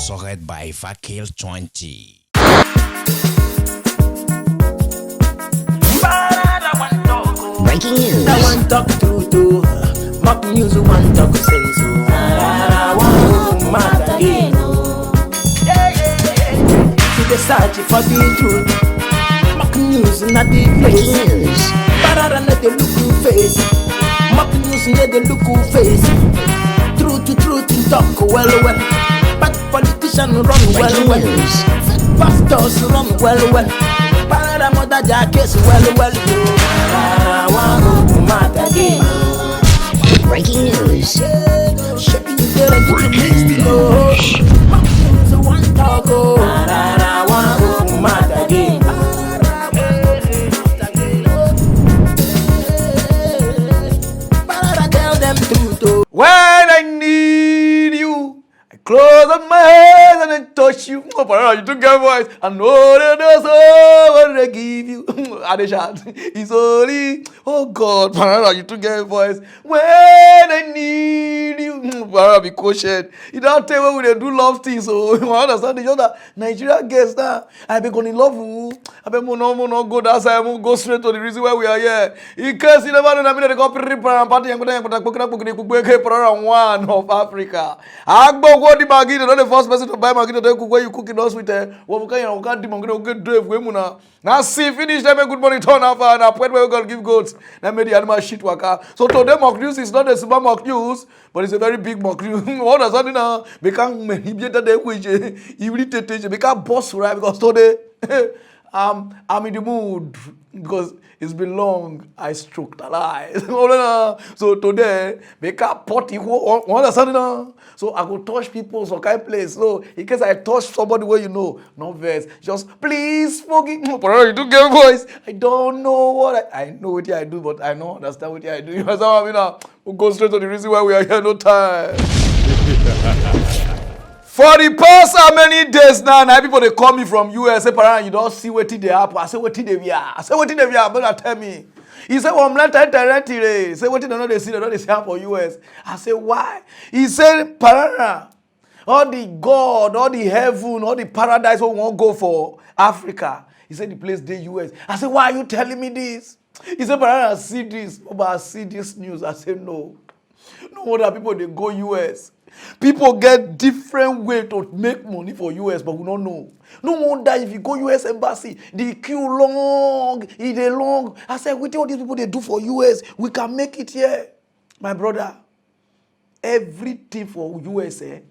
sponsored by Vakil 20. Breaking news. I want talk to mock news. Want talk sense. I want mad again. To the search for the truth. Mock news not the place. Breaking news. Pararan not the look face. Mock news not the look face. Truth in talk well. But politicians run Breaking well. news. Pastors run well. Pararan mother jackets well. I want mad again. Breaking news. Shaping the news. One talk. I want mad again. Tell them truth. When I need you, I close up my eyes and I touch you. Oh, Pararan, you took your voice. I know that there's all what I give you. And they shout, it's only, oh God, Pararan, you took your voice. When I need you, Pararan, be cautious. You don't tell when they do love things. So you understand the other Nigeria guests now. I be going in love you. I be no go that side. I go straight to the reason why we are here. In case you never know, I mean, they go Pararan party and go Pararan one of Africa. Agbo go the Maggi, not the first person to buy Maggi. They cook where you cook in us with what you can't do. Get drive we muna. Now see finish them a good money turn up and a point where we gonna give goats. Now made the animal shit worker. So today mock news is not a super mock news, but it's a very big mock news. What does that now? Become manipulated the which irritated become boss right because today I'm in the mood because it's been long. I stroked a lie. So today, make a potty. Understand now? So I go touch people some kind of place. So in case I touch somebody where you know, no verse, just please forgive me. You do get voice. I don't know what I know what I do, but I don't understand what I do. You understand what I mean now? We'll go straight to the reason why we are here. No time. For the past how many days now people they call me from US, say, Pararan, you don't see what they happen. I say, what they are? I say, what they are? But tell me. He said, well, I'm not directly. Say, what they know they see, they don't see for US. I say, why? He said, Pararan, all the God, all the heaven, all the paradise we won't go for Africa. He said, the place they US. I said, why are you telling me this? He said, Pararan, I see this. Oh, but I see this news. I said, no. No wonder people, they go US. People get different way to make money for US, but we don't know. No wonder if you go US embassy, the queue long, it is long. I said, with all these people they do for US, we can make it here. My brother, everything for USA,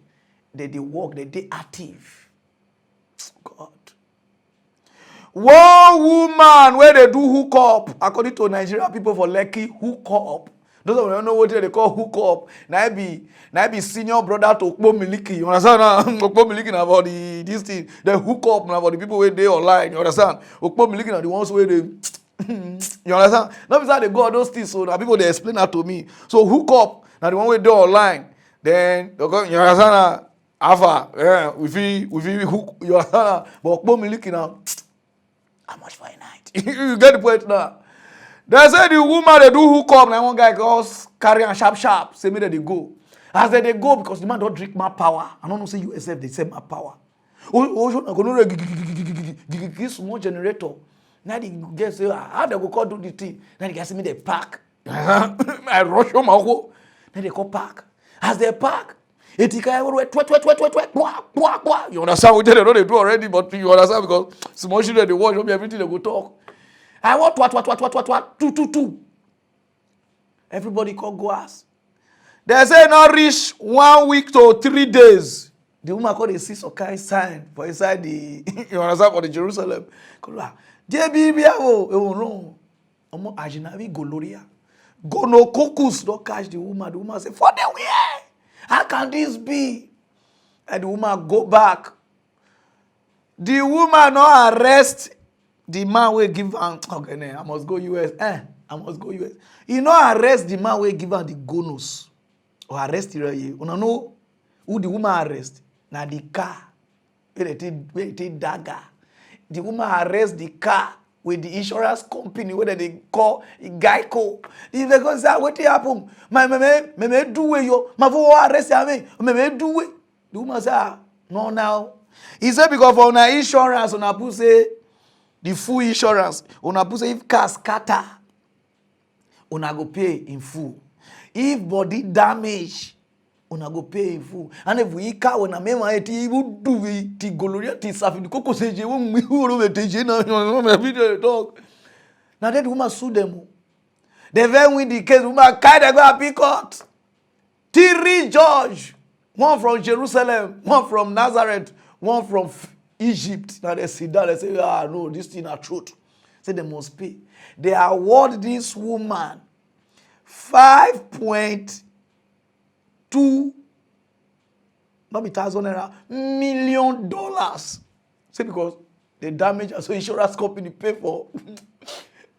they work, they active. God. One woman where they do hook up, according to Nigerian people for Lekki, hook up. Those of them know what they call hook up. Now be senior brother to Okpo Miliki. You understand? Okpo Miliki na about this thing. They hook up now about the people where they online. You understand? Okpo Miliki na the ones where they you understand? Not because they go on those things. So now people they explain that to me. So hook up now the one where they online. Then you understand? Alpha, yeah, we feel hook. You understand? But Okpo Miliki now, how much for a night? You get the point now. They say the woman they do hook up. Now one guy goes carry and sharp. Say me that they go. As they go because the man don't drink my power. I don't know say USF they say my power. This small generator. Now the guys say how they go call do the thing. Now the guys say me they park. I rush on my home. Then they call park. As they park, etika everywhere. You understand what they know they do already, but you understand because small children they watch everything they go talk. I want what, 2. Everybody call go ask. They say not reach 1 week to 3 days. The woman called a sis okay sign for inside the you understand for the Jerusalem. JB no. Omo ajinabi goloria. Gonococcus don't catch the woman. The woman say, for the way. How can this be? And the woman go back. The woman no arrest the man will give am okay, I must go US. I must go US. You know arrest the man will give am the bonus. Or arrest the you know who the woman arrest? Now the car. Where they take dagger. The woman arrest the car with the insurance company where they call Geico. If they go say what happen? My me do we yo. My for arrest me. Me do we. The woman say No, now. He said because for una insurance, una put say the full insurance. Una put say if car scatter, una go pay in full. If body damage, una go pay in full. And if we car when a mema eti ibu do we ti goloria ti safi the koko seje wo mi wo me teje na me video talk. Now that woman sue them. They then win the case. Woman carry them go appeal court. Three judge. One from Jerusalem, one from Nazareth, one from Egypt. Now they sit down, they say, no, this thing is truth. Say they must pay. They award this woman $5.2 million. Say because the damage, so insurance company pay for,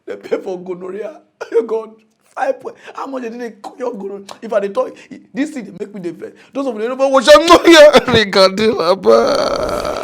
they pay for gonorrhea. God. How much did they call your guru? If I talk, this thing they make me defend. Those of you know what I'm not here.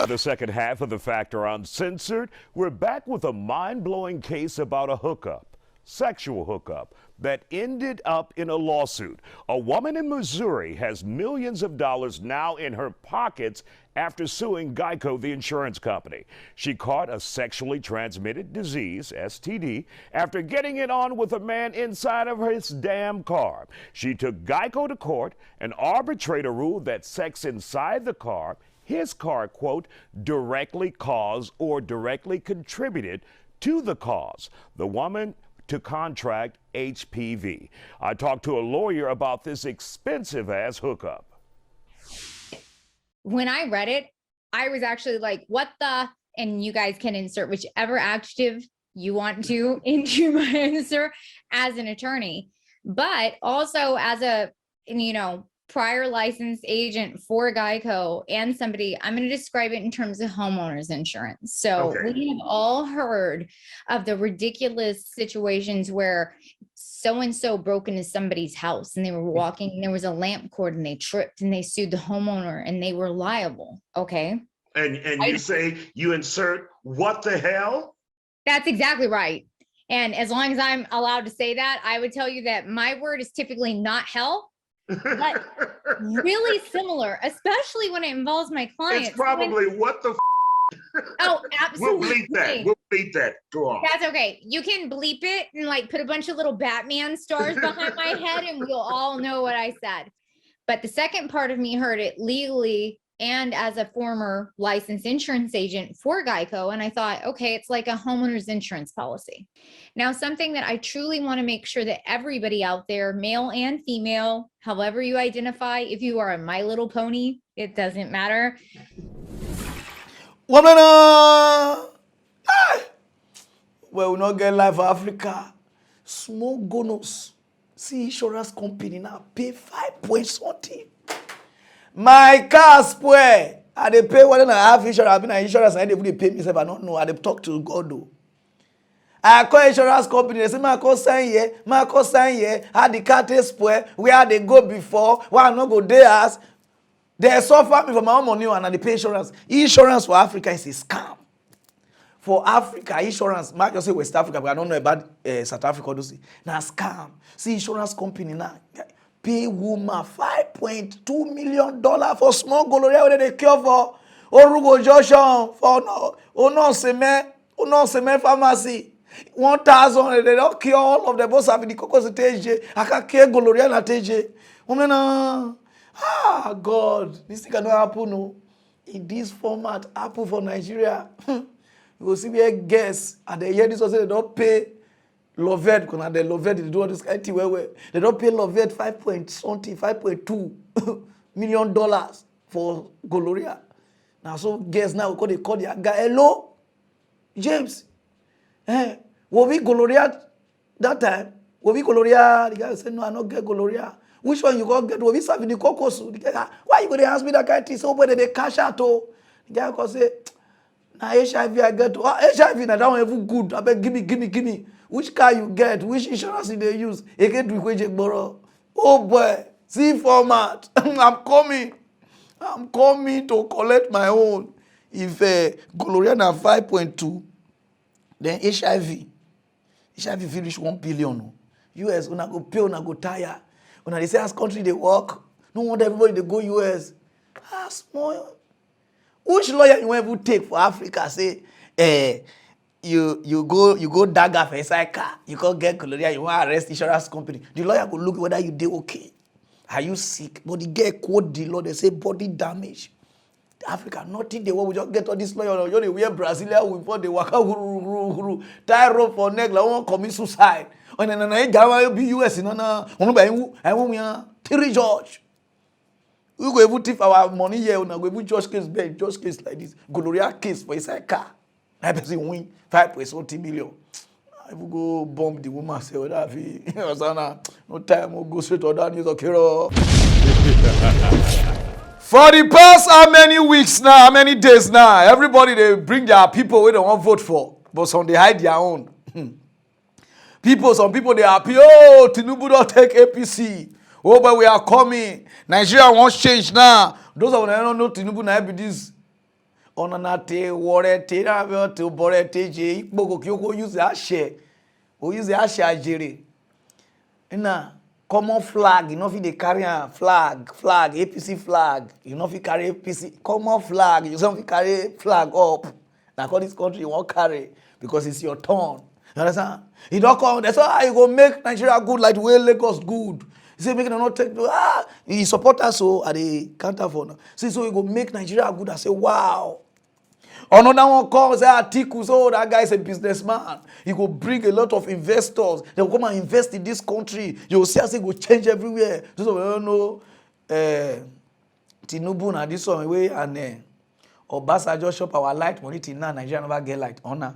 The second half of the Factor Uncensored, we're back with a mind-blowing case about a hookup, sexual hookup, that ended up in a lawsuit. A woman in Missouri has millions of dollars now in her pockets after suing Geico, the insurance company. She caught a sexually transmitted disease, STD, after getting it on with a man inside of his damn car. She took Geico to court. An arbitrator ruled that sex inside the car, his car, quote, directly caused or directly contributed to the cause. The woman to contract HPV. I talked to a lawyer about this expensive-ass hookup. When I read it, I was actually like, what the? And you guys can insert whichever adjective you want to into my answer as an attorney, but also as a, prior licensed agent for Geico and somebody, I'm going to describe it in terms of homeowners insurance. So we have all heard of the ridiculous situations where so-and-so broke into somebody's house and they were walking and there was a lamp cord and they tripped and they sued the homeowner and they were liable. Okay. And you say you insert what the hell? That's exactly right. And as long as I'm allowed to say that, I would tell you that my word is typically not hell, but really similar, especially when it involves my clients. It's probably what the Oh, absolutely. We'll bleep that. We'll bleep that. Go on. That's okay. You can bleep it and put a bunch of little Batman stars behind my head and we'll all know what I said. But the second part of me heard it legally and as a former licensed insurance agent for Geico. And I thought, okay, it's like a homeowner's insurance policy. Now, something that I truly want to make sure that everybody out there, male and female, however you identify, if you are a My Little Pony, it doesn't matter. Woman, well, we not get life for Africa. Small bonus. See insurance company now pay 5 point something. My car spoil. I they pay 1.5 insurance. I've been an insurance and they pay me. I don't know. I they talk to God though. I call insurance company. They say my car sign here. Had the car take spoil. Where they go before? Why I not go there as? They suffer me for my own money and they pay insurance. Insurance for Africa is a scam. For Africa, insurance, Mark just say West Africa, but I don't know about South Africa. Now scam. See insurance company now pay woman $5.2 million for small gonorrhea where they cure for Orugo Junction for no semen pharmacy. 1,000 they don't cure all of the boss have the cocos TJ. I can cure gonorrhea na TJ. Woman, God, this thing cannot happen. No, in this format, happen for Nigeria. You will see me a guess, and they hear this also they don't pay Lovett because they Lovett they do all this kind of thing where they don't pay Lovett $5.2 million for gonorrhea. Now so guess now they call the guy. Hello, James. Will we gonorrhea that time? Will we gonorrhea? The guy said no, I not get gonorrhea. Which one you go get? Will we serving the cocos? Why you go to ask me that kind of thing? So whether they cash out oh, the guy go say. Now HIV I get HIV now that one even good. I beg give me. Which car you get? Which insurance did they use? Again to equate borrow. Oh boy, see format. I'm coming to collect my own. If gonorrhea na 5.2, then HIV finish 1 billion. US una go pay, una go tire. Una they say as country they work. No wonder everybody they go US. Small. Which lawyer you ever take for Africa say, you go dagger for inside car, you can't get Colombia, you want to arrest insurance company. The lawyer go look whether you dey okay. Are you sick? But the girl quote the law, they say body damage. Africa, nothing they want. We just get all this lawyer. You know, wear Brazilian before they walk out, tie rope for neck, like one commit suicide. And then I be US in I want three judge. We go even thief our money here. We go even just case like this. Gloria case for inside car. I person win 5.40 million. I will go bomb the woman. Say, "Oh, that no time. We'll go straight to that news. Okay, for the past how many weeks now, how many days now, everybody they bring their people where they want vote for, but some they hide their own. Some people they happy. Oh, Tinubu don't take APC. Oh, but we are coming. Nigeria wants change now. Those of them don't know Tinubu now be this. Onanate, warete, to borete, je, ikboko kyoko use that share. O use that share jere. Ina common flag, you know if they carry a flag, APC flag. You know if you carry APC common flag, you know if you carry flag up. Now all this country you won't carry because it's your turn. You understand? You don't come. That's why you go make Nigeria good like the way Lagos good. You say make them not take he support us so at the counter for now. So you go make Nigeria good. I say wow. Another one comes, say Atiku, so that guy is a businessman. He will bring a lot of investors. They will come and invest in this country. You will see as it will change everywhere. So we don't know Tinubu na this one way and Obasanjo shop our light money till now Nigeria never get light. Honor.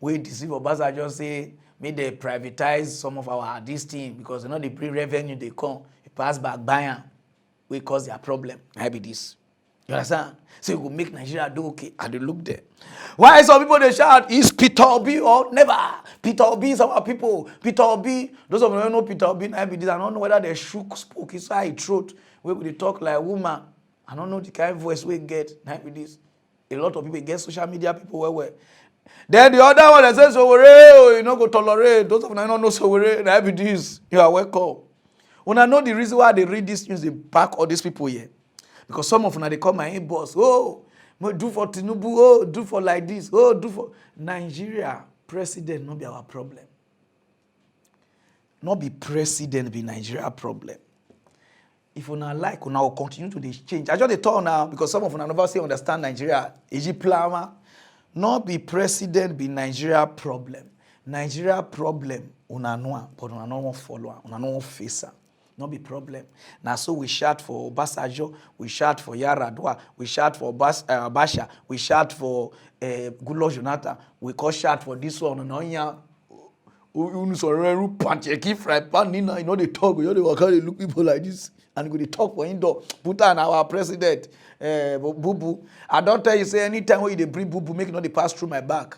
We deceive Obasanjo say may they privatize some of our this thing because you know the pre-revenue they come, it pass back buying. We cause their problem. I be this. You understand? So you go make Nigeria do okay. And they look there. Why some people they shout, is Peter Obi or never? Peter Obi is our people. Peter Obi, those of them don't know Peter Obi, I be this. I don't know whether they spoke inside his throat. Where they talk like a woman. I don't know the kind of voice we get. I be this. A lot of people get social media people where. Then the other one that says, so you know go tolerate. Those of them don't know so I be this. You are welcome. When I know the reason why they read this news, they back all these people here. Because some of them, they call my boss. Oh, do for Tinubu. Oh, do for like this. Oh, do for Nigeria. President not be our problem. Not be president be Nigeria problem. If you not like, you will continue to change. I just talk now because some of them never say understand Nigeria. Egypt plama. Not be president be Nigeria problem. Nigeria problem. Una know, but una no follow. Una no face. Not be problem. Now so we shout for Obasanjo, we shout for Yaradua, we shout for Basha, we shout for Goodluck Jonathan, we call shout for this one. No, yeah. You know they talk, you know they walk out, they look people like this, and they talk for indoor. Put on our president, Bubu. I don't tell you say anytime when you bring Bubu, make it not they pass through my back.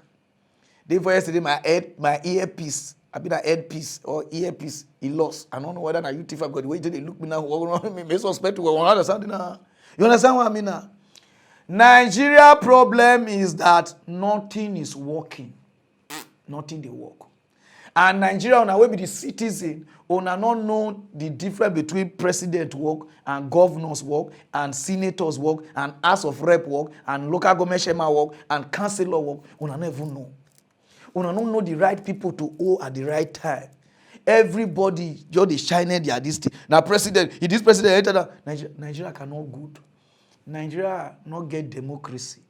Day for yesterday, my earpiece. I been an headpiece or earpiece, he lost. I don't know whether you think I've got the way they look me now. May suspect to understand now. You understand what I mean now? Nigeria problem is that nothing is working. Nothing they work. And Nigeria on our way with the citizen, on not know the difference between president work and governors work and senators work and House of Rep work and local government chairman work and councillor work. On never know. We don't know the right people to owe at the right time. Everybody just they shine their this thing. Now president, if this president enter Nigeria cannot good. Nigeria not get democracy.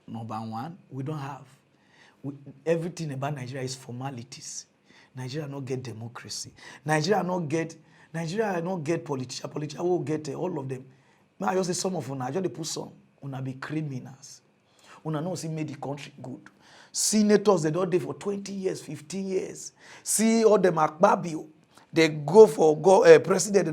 Number one, we don't have. Everything about Nigeria is formalities. Nigeria not get democracy. Nigeria not get politician. Politician will get all of them. I just say some of them. I just put some. Una be criminals. Una not see made the country good. Senators, they don't do for 20 years, 15 years. See all them Akbabio. They go for president, they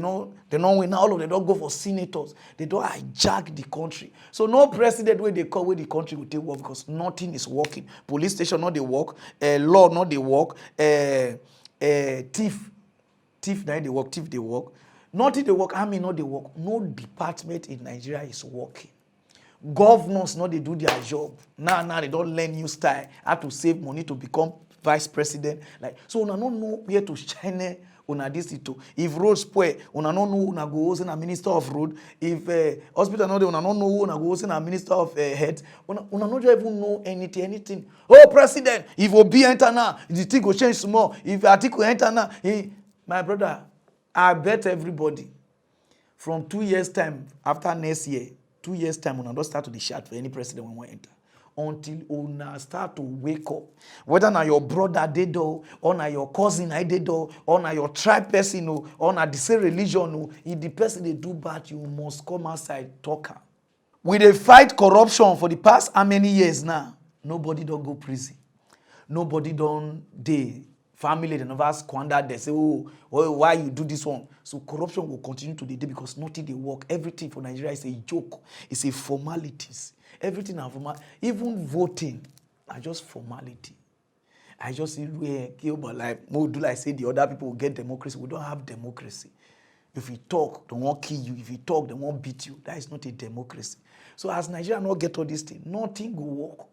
don't win. All of them don't go for senators. They don't hijack the country. So no president where they call where the country will take work because nothing is working. Police station not they work, law not they work, thief not they work, thief they work. Nothing they work, army not they work. No department in Nigeria is working. Governors know they do their job. Now they don't learn new style how to save money to become vice president. Like so, we don't know where to shine una this it too. If road spoil, una no know una go host a minister of road. If hospital no dey, una no know una go host a minister of health. Una no just even know anything. Oh, president, if Obi enter now, the thing go change small. If Atiku enter now, my brother, I bet everybody from 2 years time after next year, 2 years time, una don't start to the shout for any president when we enter. Until una start to wake up. Whether na your brother dey do, or na your cousin I dey do, or na your tribe person, or na the same religion, if the person they do bad, you must come outside, talk am. We dey fight corruption for the past how many years now? Nobody don't go prison. Nobody don't dey. Family, they never squander. They say, oh, why you do this one? So corruption will continue to the day because nothing they work. Everything for Nigeria is a joke. It's a formalities. Everything are formal. Even voting are just formality. I just see where but like more do like say the other people will get democracy. We don't have democracy. If you talk, they won't kill you. If you talk, they won't beat you. That is not a democracy. So as Nigeria not get all these things, nothing will work.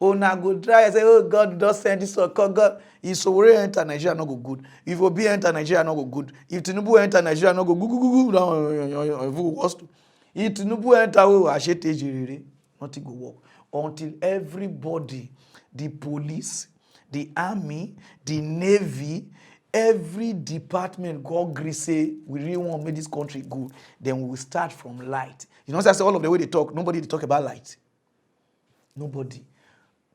Oh, now go try and say, oh God, don't send this one. God, if Sowore enter Nigeria, not go good. If Obi enter Nigeria, not go good. If Tinubu enter Nigeria, not go good. If Tinubu enter, oh, Ashete, nothing go work. Until everybody, the police, the army, the navy, every department, God gree say, we really want to make this country good, then we will start from light. You know, that's all of the way they talk. Nobody they talk about light. Nobody.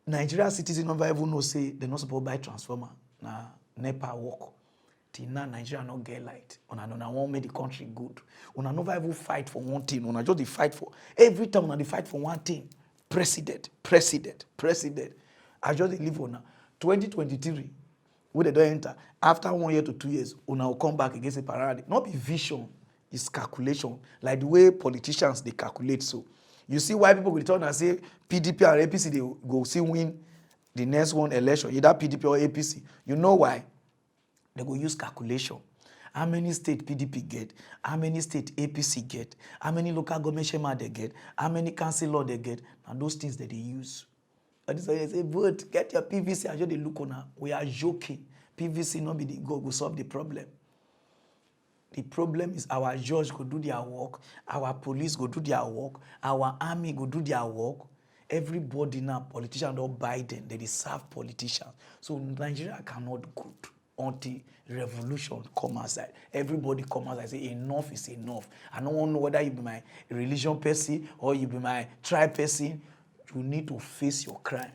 Nigeria citizens never even know say they're not supposed to buy transformer. Nah, NEPA work. Till now, Nigeria not get light. Una want make the country good. Una never even fight for one thing. Una just dey fight for every time. Una dey fight for one thing. President. I just dey live on 2023. Where they don't enter after 1 year to 2 years, una will come back against a Pararan. Not be vision, it's calculation. Like the way politicians they calculate so. You see why people will turn and say PDP and APC they go see win the next one election, either PDP or APC. You know why? They go use calculation. How many state PDP get? How many state APC get? How many local government shema they get? How many councillor they get? And those things that they use. And this they say, vote, get your PVC. I just they look on her. We are joking. PVC not be the go solve the problem. The problem is our judge go do their work, our police go do their work, our army go do their work. Everybody now, politicians don't buy them. They serve politicians. So Nigeria cannot good until revolution come outside. Everybody come outside and say enough is enough. I don't want to know whether you be my religion person or you be my tribe person. You need to face your crime.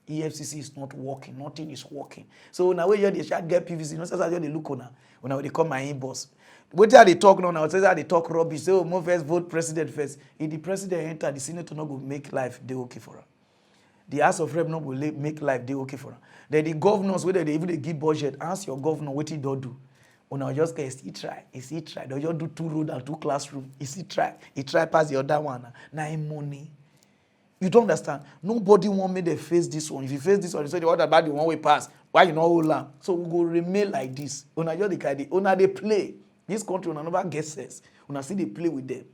EFCC is not working. Nothing is working. So now when they shall get PVC, you know, so they look on her. When they come my inbox. What are they talk now? Say that they talk rubbish. Say, oh, more first vote president first. If the president enter, the senator not go make life they okay for her. The House of Rep not go make life they okay for her. Then the governors, whether they even they give budget, ask your governor what he don't do. When I just get he try. They just do 2 road and 2 classroom. He try pass the other one. Now money. You don't understand. Nobody want me to face this one. If you face this one, you say what about the one way pass? Why you not hold on? So we go remain like this. Una just they play. This country una never get sense. Una see they play with them.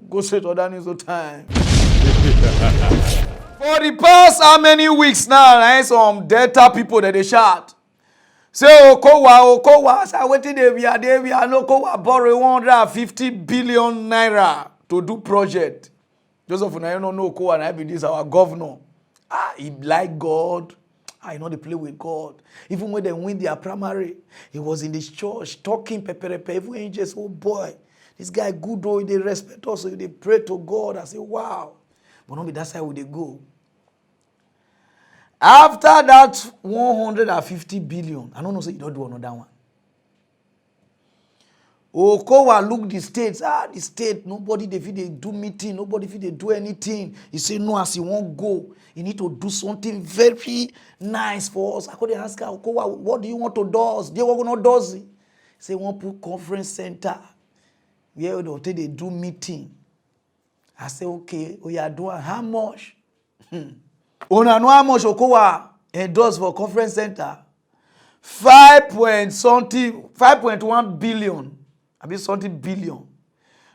Go straight to other news all time. For the past how many weeks now, some Delta people that they shout. Say Okowa, say wetin they are no Okowa borrow 150 billion naira to do project. Joseph una don't know Okowa and I be this our governor. He like God. I know they play with God. Even when they win their primary, he was in this church talking peperepe. Even angels, oh boy, this guy good though, they respect us, so they pray to God. I say, wow. But not be that side where they go. After that 150 billion, I don't know, say you don't do another one. Okowa look the states. The state, nobody they do meeting, nobody they do anything. He say no, as he won't go. You need to do something very nice for us. I could ask her, Okowa, what do you want to do? They want to do. He say one put conference center where they do meeting. I say okay, we are doing how much? Una know how much Okowa endorse for conference center? 5.1 billion. I mean something billion.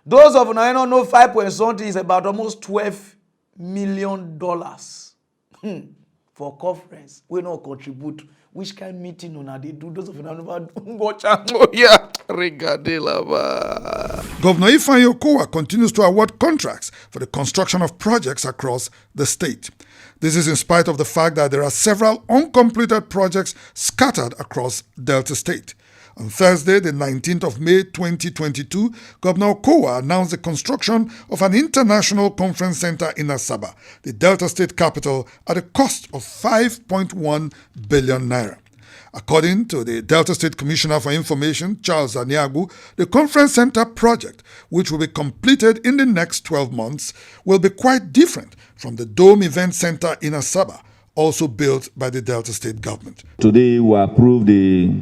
Those of you don't know 5 point something is about almost $12 million. for conference. We no contribute. Which kind meeting una dey do? Those of you never watch am. Oh yeah, regadela. Governor Ifeanyi Okowa continues to award contracts for the construction of projects across the state. This is in spite of the fact that there are several uncompleted projects scattered across Delta State. On Thursday, the 19th of May 2022, Governor Okowa announced the construction of an international conference center in Asaba, the Delta State capital, at a cost of 5.1 billion naira. According to the Delta State Commissioner for Information, Charles Aniagu, the conference center project, which will be completed in the next 12 months, will be quite different from the Dome Event Center in Asaba, also built by the Delta State government. Today, we approved the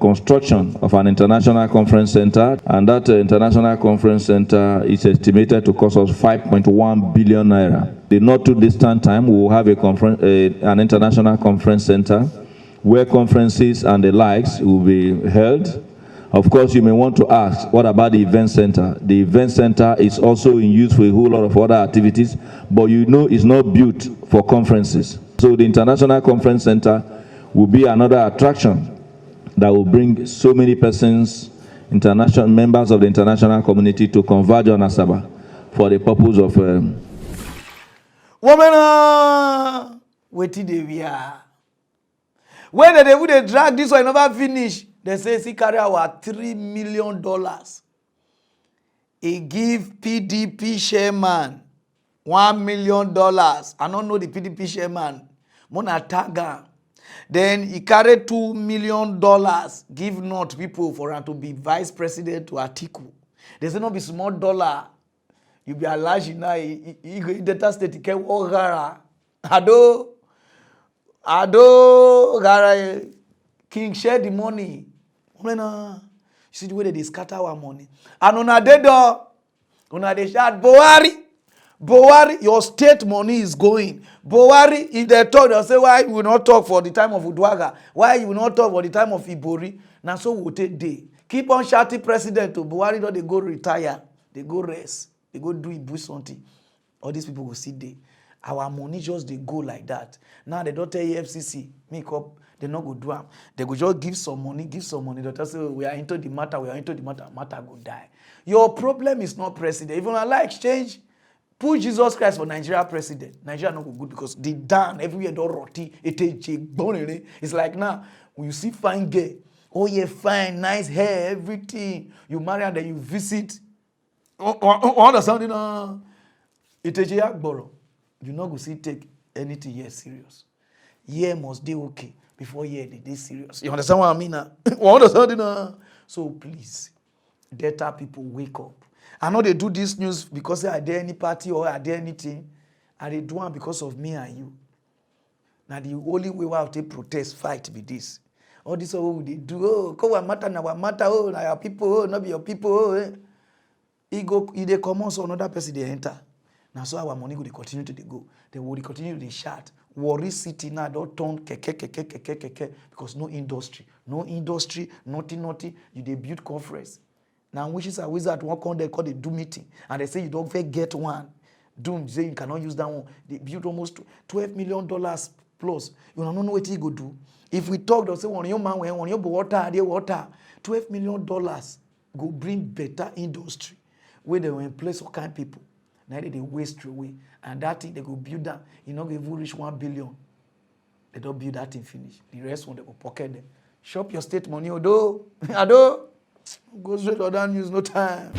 construction of an international conference center, and that international conference center is estimated to cost us 5.1 billion naira. The not too distant time, we will have an international conference center where conferences and the likes will be held. Of course, you may want to ask, what about the event center? The event center is also in use for a whole lot of other activities, but you know it's not built for conferences. So the international conference center will be another attraction that will bring so many persons, international members of the international community, to converge on Asaba for the purpose of. Woman, wetin dey wear? When they drag this one never finish, they say he carry our $3 million. He give PDP chairman $1 million. I don't know the PDP chairman. Mona tag. Then he carried $2 million, give not people for him to be vice president to Atiku. They say no be small dollar. You be large now. You Delta State can walk gara. Ado gara. King share the money. You see the way they scatter our money. And on a dead door, on a shout Buhari, your state money is going. Buhari, if they talk, they'll say, why you will not talk for the time of Udwaga? Why you will not talk for the time of Ibori? Now so we'll take day. Keep on shouting president to Buhari, don't they go retire. They go rest. They go do Ibu something. All these people will sit there. Our money just they go like that. Now they don't tell FCC, make up, they not go do them. They go just give some money. They tell say, we are into the matter, matter go die. Your problem is not president. Even I like exchange, put Jesus Christ for Nigeria president. Nigeria not go good because they done everywhere don't roti. It's like now when you see fine girl, oh yeah, fine, nice hair, everything. You marry and then you visit. Understand? You not go see take anything here serious. Here must be okay before here they serious. You understand what I mean? Understand? So please, Delta people wake up. I know they do this news because are there any party or are there anything, and they do it because of me and you. Now the only way we have to protest, fight be this. All this they do, oh, come on, matter now, matter, oh, now your people, oh, not be your people, oh, eh. They come on, so another person they enter. Now so our money will continue to go. They will continue to shout. Worry city now don't turn keke because no industry, nothing. You they build conference. Now wishes are wizard one come they call they do meeting and they say you don't get one. Doom say you cannot use that one. They build almost $12 million plus. You don't know what you go do. If we talk, they'll say one your man when your water, $12 million go bring better industry where they will employ some kind of people. Now they waste away. And that thing they go build that, you know, they will reach 1 billion. They don't build that thing finish. The rest one they go pocket them. Shop your state money, Ado. Go straight to that news, no time.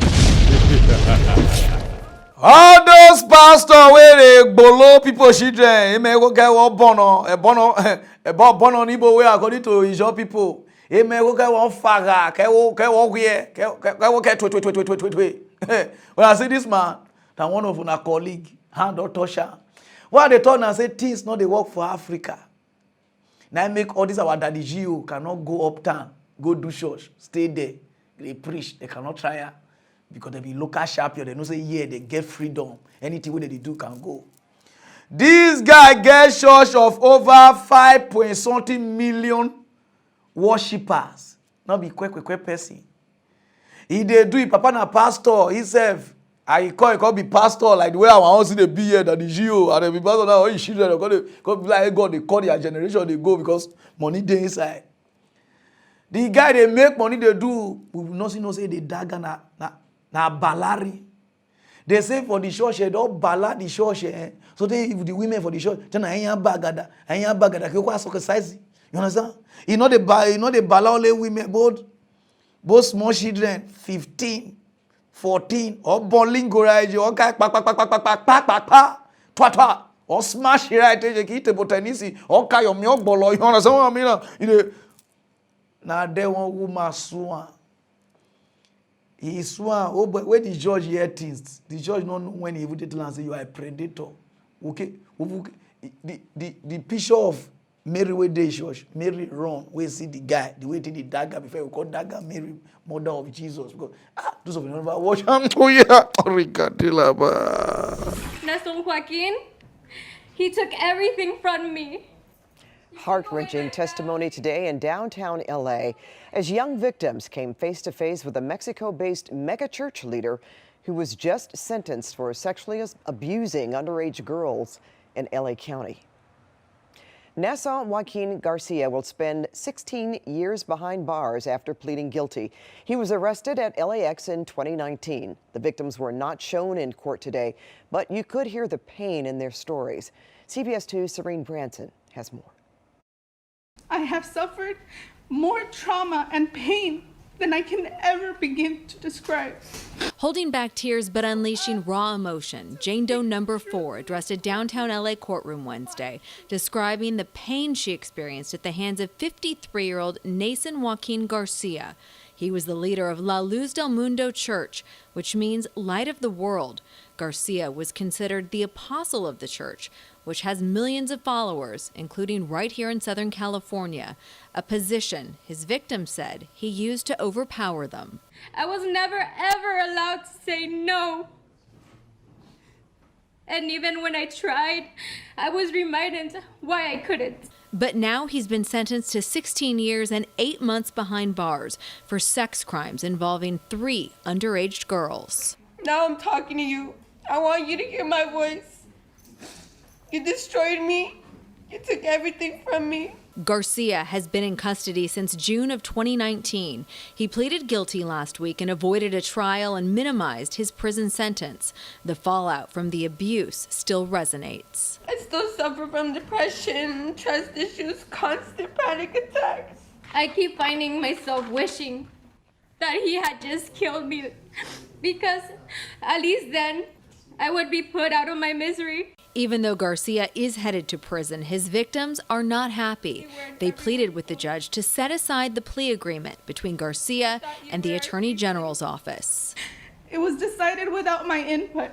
All those pastors where they below people children, they may go get one bono, a bono Igbo way according to Ijaw people. They may go get one faga, when I see this man, that one of our colleague, hand or tosha. Why they talk and say things not they work for Africa. Now make all this our daddy Gio cannot go uptown, go do church, stay there. They preach, they cannot try it because they be local sharp here. They know say yeah, they get freedom. Anything what they do can go. This guy gets church of over 5 something million worshippers. Not be quick person. He they do it, papa na pastor himself. I call be pastor like the way I want to see the be here that the GO and the be pastor now all you children go be like God they call their generation they go because money dey inside. The guy they make money they do we not see no say they dagger na balari. They say for the church they don't bala the church so they if the women for the church then anya bagada ke kwa exercise. You understand? You know the bala only women both small children 15 14 or bowling garage or pa or smash right take table tennis or your milk ball you understand what I mean? Now there one woman swan. He swan oh but when the judge hear things the judge don't know when he even tell and say you are a predator. Okay? The picture of Mary wey dey church, Mary run, we see the guy, the way the dagger before we call dagger Mary, mother of Jesus. Because those of you never watch him. Oh yeah, Nestor Joaquin, he took everything from me. Heart-wrenching testimony today in downtown LA as young victims came face to face with a Mexico-based megachurch leader who was just sentenced for sexually abusing underage girls in LA County. Nestor Joaquin Garcia will spend 16 years behind bars after pleading guilty. He was arrested at LAX in 2019. The victims were not shown in court today, but you could hear the pain in their stories. CBS 2's Serene Branson has more. I have suffered more trauma and pain than I can ever begin to describe. Holding back tears but unleashing raw emotion, Jane Doe number 4 addressed a downtown LA courtroom Wednesday, describing the pain she experienced at the hands of 53-year-old Nestor Joaquin Garcia. He was the leader of La Luz del Mundo Church, which means light of the world. Garcia was considered the apostle of the church, which has millions of followers, including right here in Southern California, a position his victims said he used to overpower them. I was never, ever allowed to say no. And even when I tried, I was reminded why I couldn't. But now he's been sentenced to 16 years and 8 months behind bars for sex crimes involving 3 underage girls. Now I'm talking to you. I want you to hear my voice. You destroyed me. You took everything from me. Garcia has been in custody since June of 2019. He pleaded guilty last week and avoided a trial and minimized his prison sentence. The fallout from the abuse still resonates. I still suffer from depression, trust issues, constant panic attacks. I keep finding myself wishing that he had just killed me because at least then I would be put out of my misery. Even though Garcia is headed to prison, his victims are not happy. They pleaded with the judge to set aside the plea agreement between Garcia and the Attorney General's office. It was decided without my input,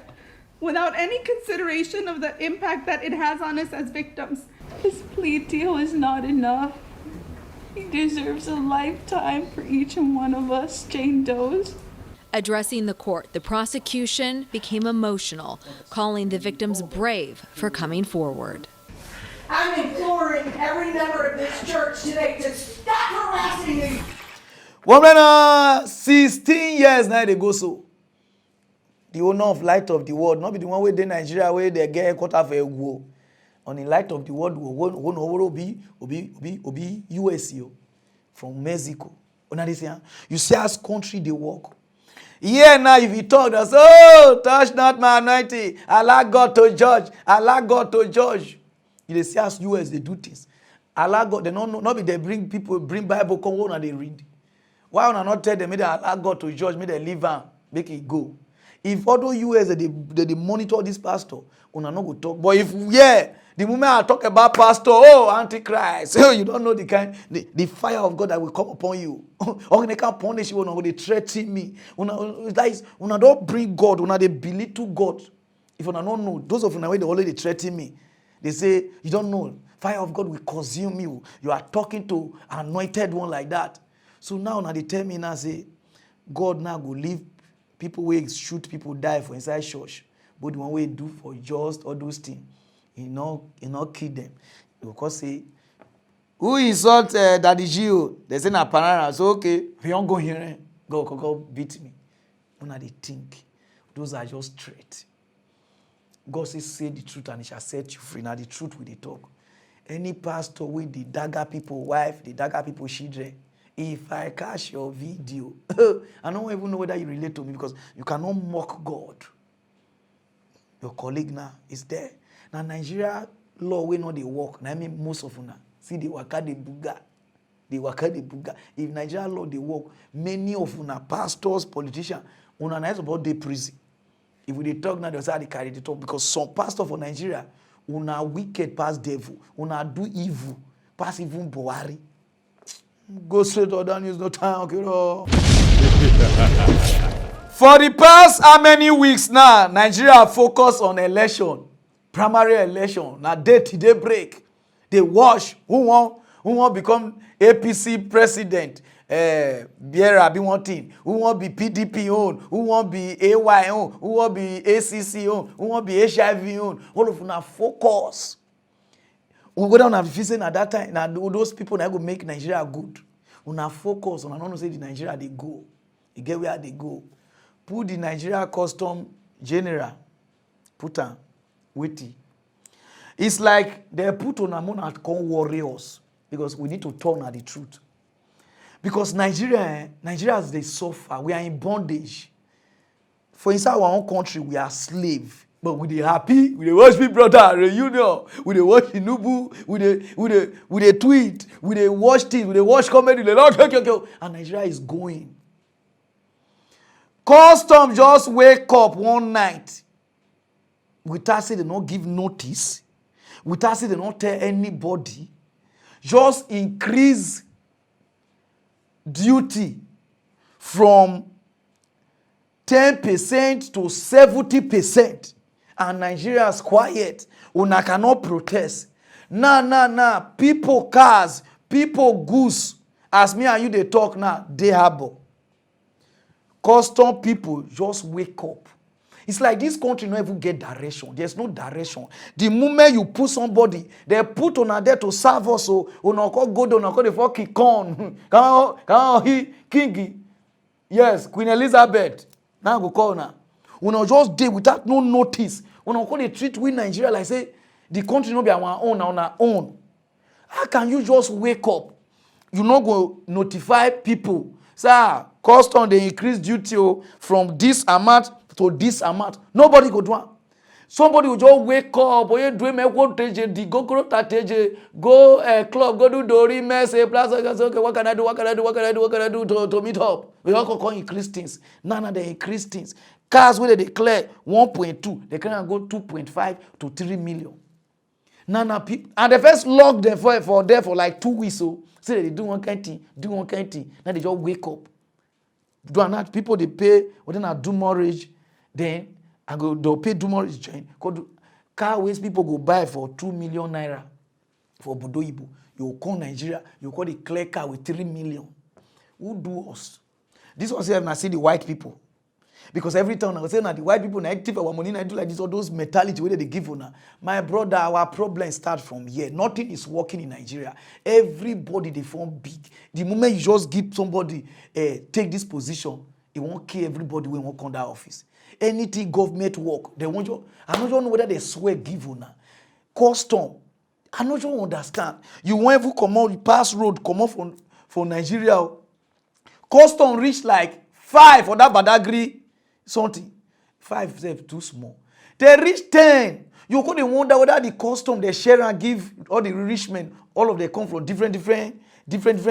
without any consideration of the impact that it has on us as victims. His plea deal is not enough. He deserves a lifetime for each and one of us Jane Does. Addressing the court, the prosecution became emotional, calling the victims brave for coming forward. I'm imploring every member of this church today to stop harassing me. Woman, 16 years now they go so. The owner of Light of the World, not be the one where they Nigeria where they get quarter for a go. On the Light of the World, will be US from Mexico. You see as country they work. Yeah, now if you talk, that's oh, touch not my anointing. Allow God to judge. Allow God to judge. You see as US they do things. Allow God, they not be they bring people, bring Bible, come on and they read. Why would I not tell them, may they allow God to judge, may they leave and make it go. If other US they monitor this pastor, una not go talk. But if the moment I talk about pastor, oh, Antichrist, oh, you don't know the fire of God that will come upon you. Or they can't punish you, or they threaten me. Una don't bring God, una they belittle God. If una don't know, those of you now they already threaten me. They say, you don't know, fire of God will consume you. You are talking to an anointed one like that. So now they tell me now, say, God now go leave people where shoot people die for inside church. But the one way do for just all those things. He not kill them. Because say, who insult Daddy Gio? They say na Pararan. So okay, if you don't go here, go beat me. Una they think. Those are just traits. God says, say the truth and it shall set you free. Now the truth with the talk. Any pastor with the dagger people wife, the dagger people children, if I catch your video, I don't even know whether you relate to me because you cannot mock God. Your colleague now is there. Now Nigeria law will not they work. Now I mean most of them see the waka the buga. The waka the buga. If Nigeria law they work, many of them pastors, politicians, una nice about the prison. If we talk now, they'll say they carry the talk because some pastor for Nigeria, una wicked past devil, una do evil, past even Buhari. Go straight to other news, no time, okay? For the past how many weeks now, Nigeria focus on election, primary election. Now day to day break, they watch who want become APC president. Biera be one thing. Who want be PDP own? Who want be AY own? Who want be ACC own? Who want be HIV own? All of them focus. We go down and visit at that time. Now those people that go make Nigeria good. Una focus on. I don't say the Nigeria they go. You get where they go. Put the Nigeria Custom General. Put on witty. It's like they put on a monarch called warriors because we need to turn at the truth. Because Nigeria as they suffer, we are in bondage. For inside our own country, we are slaves. But we dey happy, we dey watch Big Brother reunion, we dey watch Inubu, we dey tweet, we dey watch things, we dey watch comedy, and Nigeria is going. Custom just wake up one night without say they not give notice, without say they not tell anybody, just increase duty from 10% to 70%. And Nigeria is quiet. Una cannot protest. Nah. People cars, people goose. As me and you they talk now, they harbor. Custom people just wake up. It's like this country not even get direction. There's no direction. The moment you put somebody, they put on there to serve us. So una call God, una call the fucking con. Come on, Kingi. Yes, Queen Elizabeth. Now go call now. Una just dey without no notice. Una call the treat with Nigeria like say the country no be our own, on our own. How can you just wake up? You not go notify people. Sir, custom they increase duty from this amount to this amount. Nobody go do it. Somebody will just wake up, or you do me go TJ, go TJ, go club, go do Dori, mess, plus okay, what can I do to meet up? We all call increase things. None they increase things. Cars where they declare 1.2, they can go 2.5 to 3 million. Nana people, and they first lock them for there for like 2 weeks. So say they do one kind of thing, Now they just wake up. Do not people they pay, or then I do marriage, then they'll pay do marriage join. Car waste people go buy for 2 million naira for Bodoibo. You call Nigeria, you call the clear car with 3 million. Who do us? This was here I see the white people. Because every time I was saying that the white people active our money, I do like this, all those mentality where they give on. My brother, our problem starts from here. Nothing is working in Nigeria. Everybody they form big. The moment you just give somebody take this position, it won't kill everybody when walk on that office. Anything government work, they want you. I don't know whether they swear give on. Custom. I don't understand. You won't even come out, pass road, come out from Nigeria. Custom reach like 5 for that Badagry. Something 5 is too small. They reach 10. You couldn't wonder whether the custom they share and give all the rich men, all of them come from different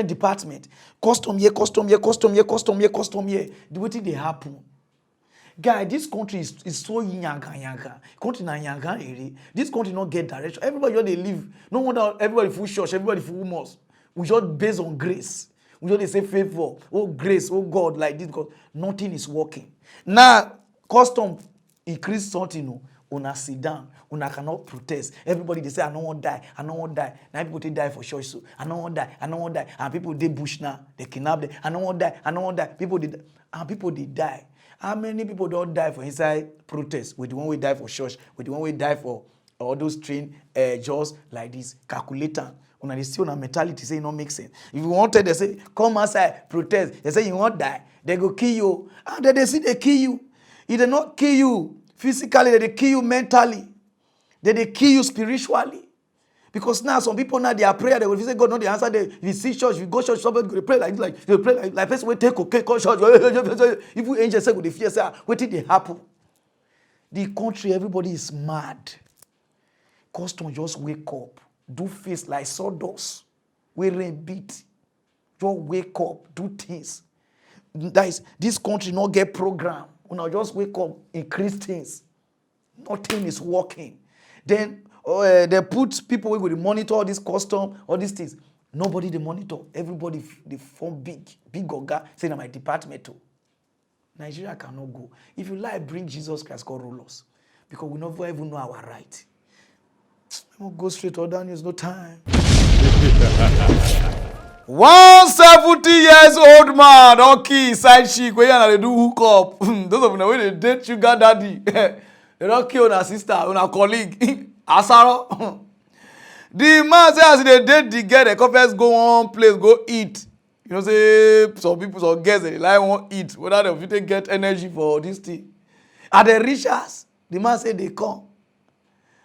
departments. Custom here. The way they happen. Guy, this country is so yanga. Country na yanga area. This country not get direction. Everybody where they live. No wonder everybody full church, everybody full mosque. We just based on grace. We just say favor. Oh grace, oh God, like this because nothing is working. Now, custom increase something, una sit down, una cannot protest. Everybody they say, I don't want to die. Now people they die for church, so I don't want to die. And people they bush now, they kidnap them. I don't want to die. People they die. How many people don't die for inside protest? With the one we die for church, with the one we die for all those train just like this, calculator. Una they still on mentality say it don't make sense. If you wanted, they say, come outside, protest. They say you won't die. They go kill you. And then they see they kill you. If they not kill you physically, they kill you mentally. They kill you spiritually. Because now some people now their prayer, they will say God, not the answer. If you see church, if you go church, somebody will pray like they pray like person will take okay, call church. If you angels say with the fear, say, what did they happen? The country, everybody is mad. Custom just wake up, do face like sawdust, wearing beat. Just wake up, do things. That is, this country not get program. When I just wake up, increase things. Nothing is working. Then they put people who will monitor all this custom, all these things. Nobody they monitor. Everybody they form big oga saying my department too. Nigeria cannot go. If you like, bring Jesus Christ, God rule us. Because we never even know our right. We won't go straight or down, there's no time. 170 years old man, okay, side chick, where you do hook up. Those of them when they date sugar daddy. They don't kill on her sister, on her colleague. Asaro. The man says they date the girl, the couples go one place, go eat. You know, say some people, some girls, they like won't eat. Whether they get energy for this thing. At the richest, the man say they come.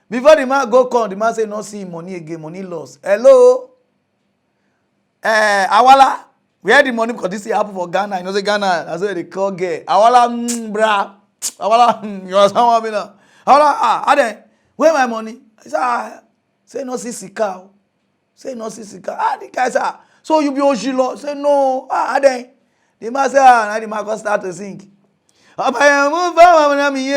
Before the man go come, the man say no see money again, money loss. Hello? Awala, where the money because this thing happen for Ghana. You know, say Ghana, that's why they call girl. Awala, brah. Awala, you understand what I mean now? Awala, Ade, where my money? I say no see sika. Say no see sika. The guy say, so you be Oshilo? Say no. Ade. The man say, now the man go start to sing. Abaya move on me.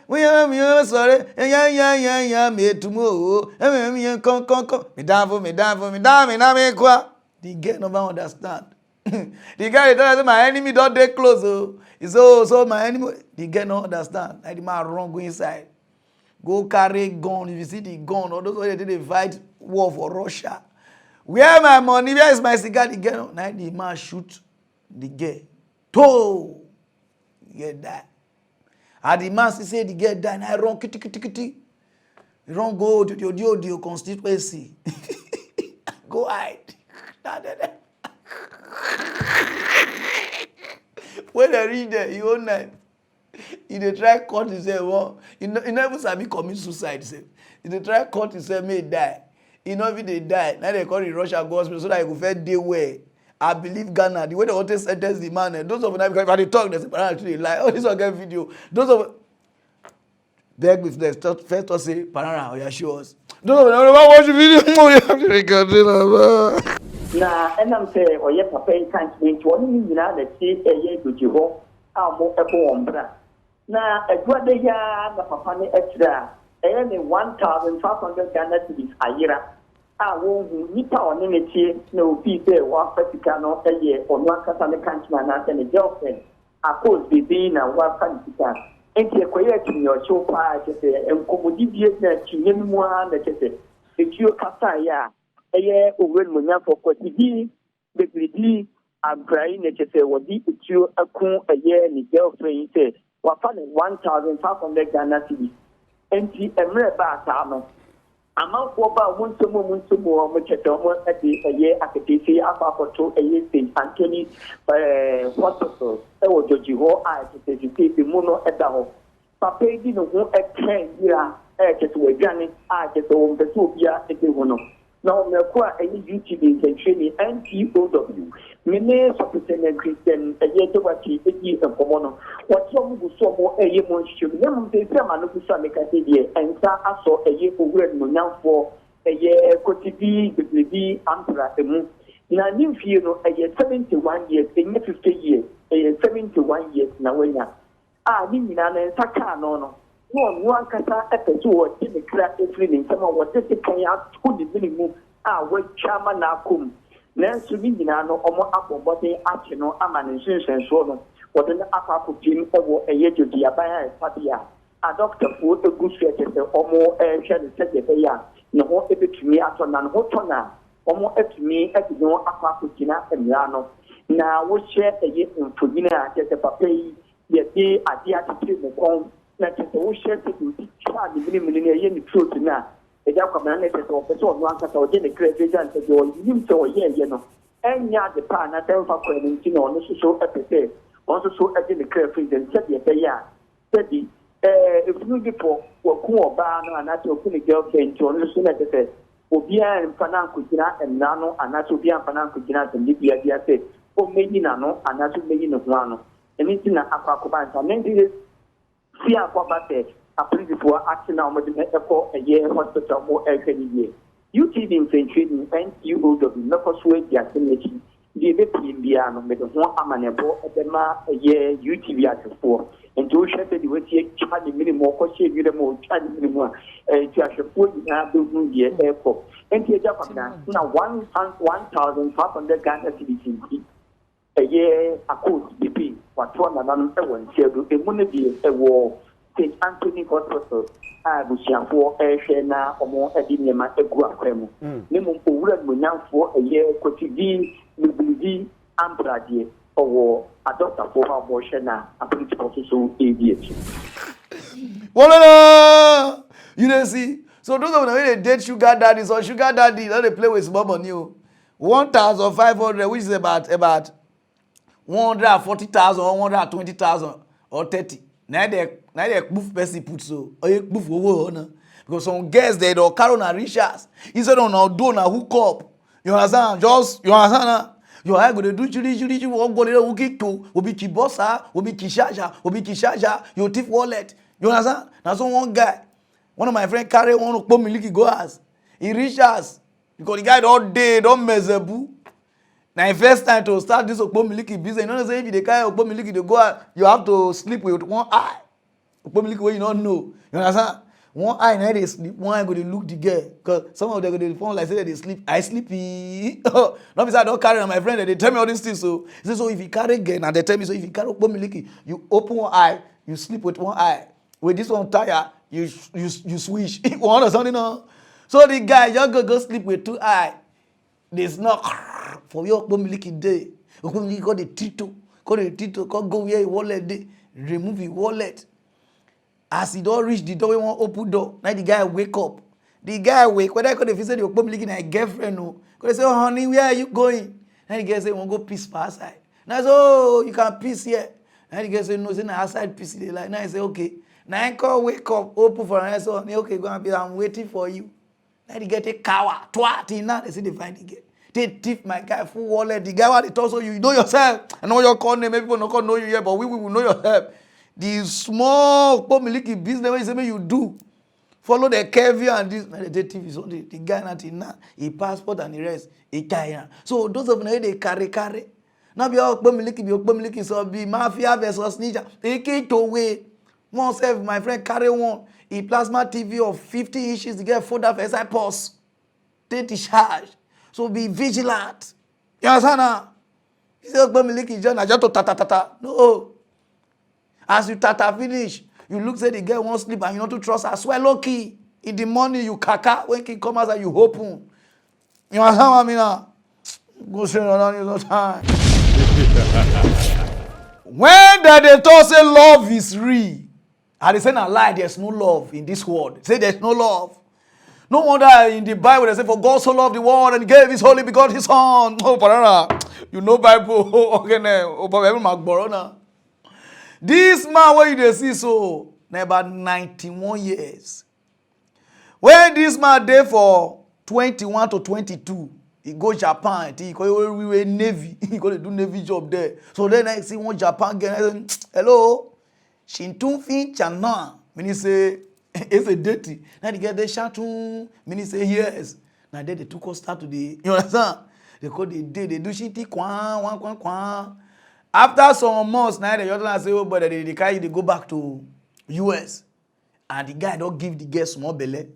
We are sorry. Yeah, me tomorrow. Me the girl never understand. The guy tells my enemy don't dey close. So my enemy. The girl don't understand. Like the man run go inside. Go carry gun. If you see the gun, or those who they fight war for Russia. Where my money? Where is my cigar? The girl. Now the man shoot the girl. To get that. And the man say the girl die. And I run kitty. Run go to the constituency. Go hide. When they reach there, he own knife. He dey try cut himself. Well, he never sabi commit suicide. He dey try cut himself, may die. He no even dey die. Now they call it Russia gospel so that he go first dey well. I believe Ghana, the way they want to sentence the man, those of them, because if they talk, they say, Pararan actually lie. Oh, this one get video. Those of beg with them, first to say, Pararan, oh, yeah, show us. Those of them, never watch the video. Oh, you have to record it. Na enam say oye papa yi kan twenty one ni nyina na ti eye doji ho a mo ebo ombra na eduade ya na papa ne etira eye ne 1500 Ghana cedis ayira a wo hu nipa one ne tie na obi be wa fatika no eye onu akasa ne kan tuma na se ne girlfriend akos bibi na wa fatika enti ekoye tinyo chopa je enkomodi bie na tinye mu ha na tete ekio kasa ya eye owen munya for kwati begridi abrai ne chese wodi etuo akun eye ni girlfriend say wa fa 1500 Ghana cedis enti emre ba ta no amanfo ba munsomo mo chete mo ade eye aketesi afafoto eye St. Anthony hospital e wo joji ho a chese ti mu no eda ho papa di no ho eken dira chese wadwane a chese wo mbeso bia ede ho no now, me kwa any YouTube in training NTOW. Mene sopetene Christian a yeto wati eki enkomono. Wati omu so mo eye mo nshim. Nemu te se ma no kusa mekate die ensa aso eye owure no nyamfo eye kotibi bibi ampra emu. Na nimfie no eye 71 years, enye 50 years, eye 71 years na wenya. Ni nyina na ensa ka no. One kasa epeso wo ti kra efri ni ntama wo te kan ya to di minimu wo chama na akom na nso ni nyina no omo abobode ache no ama ne nsenso no wo de na akakopim ewo eyejodi aban fadia a doctor fu egusu etete omo hwe ne sege be ya no ho ebetumi ato na no ho to na omo etumi etino akakopina emra no na wo hye eye mfogina atete papa yi ye bi ade atete mo kon na tete wo share security twa de mini eye ni truth na eja kwamana na tete wo pese onu ankasa o je ne credit agent de o nim se o ye no enya de pa na tem fa kwani nti no no so epese also so again the clear free then said the said the if you before or bar no and that's open girlfriend to understand that Obia and Fanan Kujina and Nano and that's Obia and Fanan Kujina and Libya said, oh maybe Nano and that's maybe no one. Anything that Aquaban and then this fear for a principal acting now with the for a year hospital more every year. You see the infantry and you will not persuade the assimilation. The Biano made one amanable at the ma a year UTV at the 4. And to share the way Charlie minimum, because she did more Charlie minimum, to actually put in the airport. And to Japan now 1,500 Ghana citizens a year a court BP, what one another one said, a money a war, St. Anthony Hospital. For a shena or more a dinema a guacremo. Nemo for a year, Cotivi, Libidi, Ambradi, or a doctor for our Boshena, a principal so idiot. Voila! You don't see. So those of them when they date sugar daddies or sugar daddy, they play with small money. 1,500, which is about 140,000 or 120,000 or 30. Now they move person put so or you move over na because some girls they don't carry on riches. Instead on do na hook up. You understand? Just you understand na? You are going to do chiri won't go there wookie to will be kibosa, will be kishaja, your thief wallet. You understand? Now so one guy, one of my friends carry one of miliki go as he riches because the guy don't day don't measure. Now, the first time to start this Okpomiliki business, you know, say if you carry Okpomiliki to go out, you have to sleep with one eye. Okpomiliki where you don't know. You understand? One eye now they sleep, one eye go to look the girl. Because some of them go to phone like say they sleep. I sleepy. Not because I don't carry on my friend, they tell me all these things. So, so if you carry girl, now they tell me, so if you carry Okpomiliki, you open one eye, you sleep with one eye. With this one tire, you switch. You understand? You know? So the guy, you go sleep with two eyes. There's not for your Okpomiliki day. Okpomiliki got the Tito, go where your wallet day, remove your wallet. As he don't reach the door, we want open door. Now the guy wake up. The guy wake. When I call the visit the Okpomiliki, my girlfriend no. Because they say, oh honey, where are you going? Now the guy say, want go piss for outside. Now I say, oh, you can piss here. Now the guy say, no, say, outside piss. They like. Now I say, okay. Now I call wake up, open for an answer. Okay, go and be. I'm waiting for you. Now they get a cow, twat, now they say they find the girl. They tip my guy full wallet. The guy what they talk so you know yourself. I know your call name, maybe people not know you yet, but we will know yourself. The small Okpomiliki business where you say you do. Follow the curvy and this. Now the tip is only the guy not in now. He passport and the rest. He carry. So those of them they carry. Now be Okpomiliki so be mafia versus ninja. They can't away. One self, my friend carry one. A plasma TV of 50 inches to get further for SI pulse. Take the charge. So be vigilant. You understand now? You say Okpomiliki just to tata. No. As you tata finish, you look say the girl won't sleep and you not to trust her. Swear lucky. In the morning you kaka. When he come out and you open. You understand what I mean now? Go straight on no time. When they talk say love is real. And they say na lie, there's no love in this world. Say there's no love. No wonder in the Bible they say, for God so loved the world and gave his only begotten son. Oh, Pararan. You know Bible. Okay, now. This man where you see so, about 91 years. When this man there for 21 to 22, he go Japan. He go Navy. He go to do Navy job there. So then I see one Japan girl. Hello. Shintun Chana. Meaning say, it's a dirty. Now they get the shatu. Meaning say yes. Now they took us start to the. You understand? They call the day. They do shinti kwan. After some months, now they just say, oh, but they carry they go back to US. And the guy don't give the girl small belly,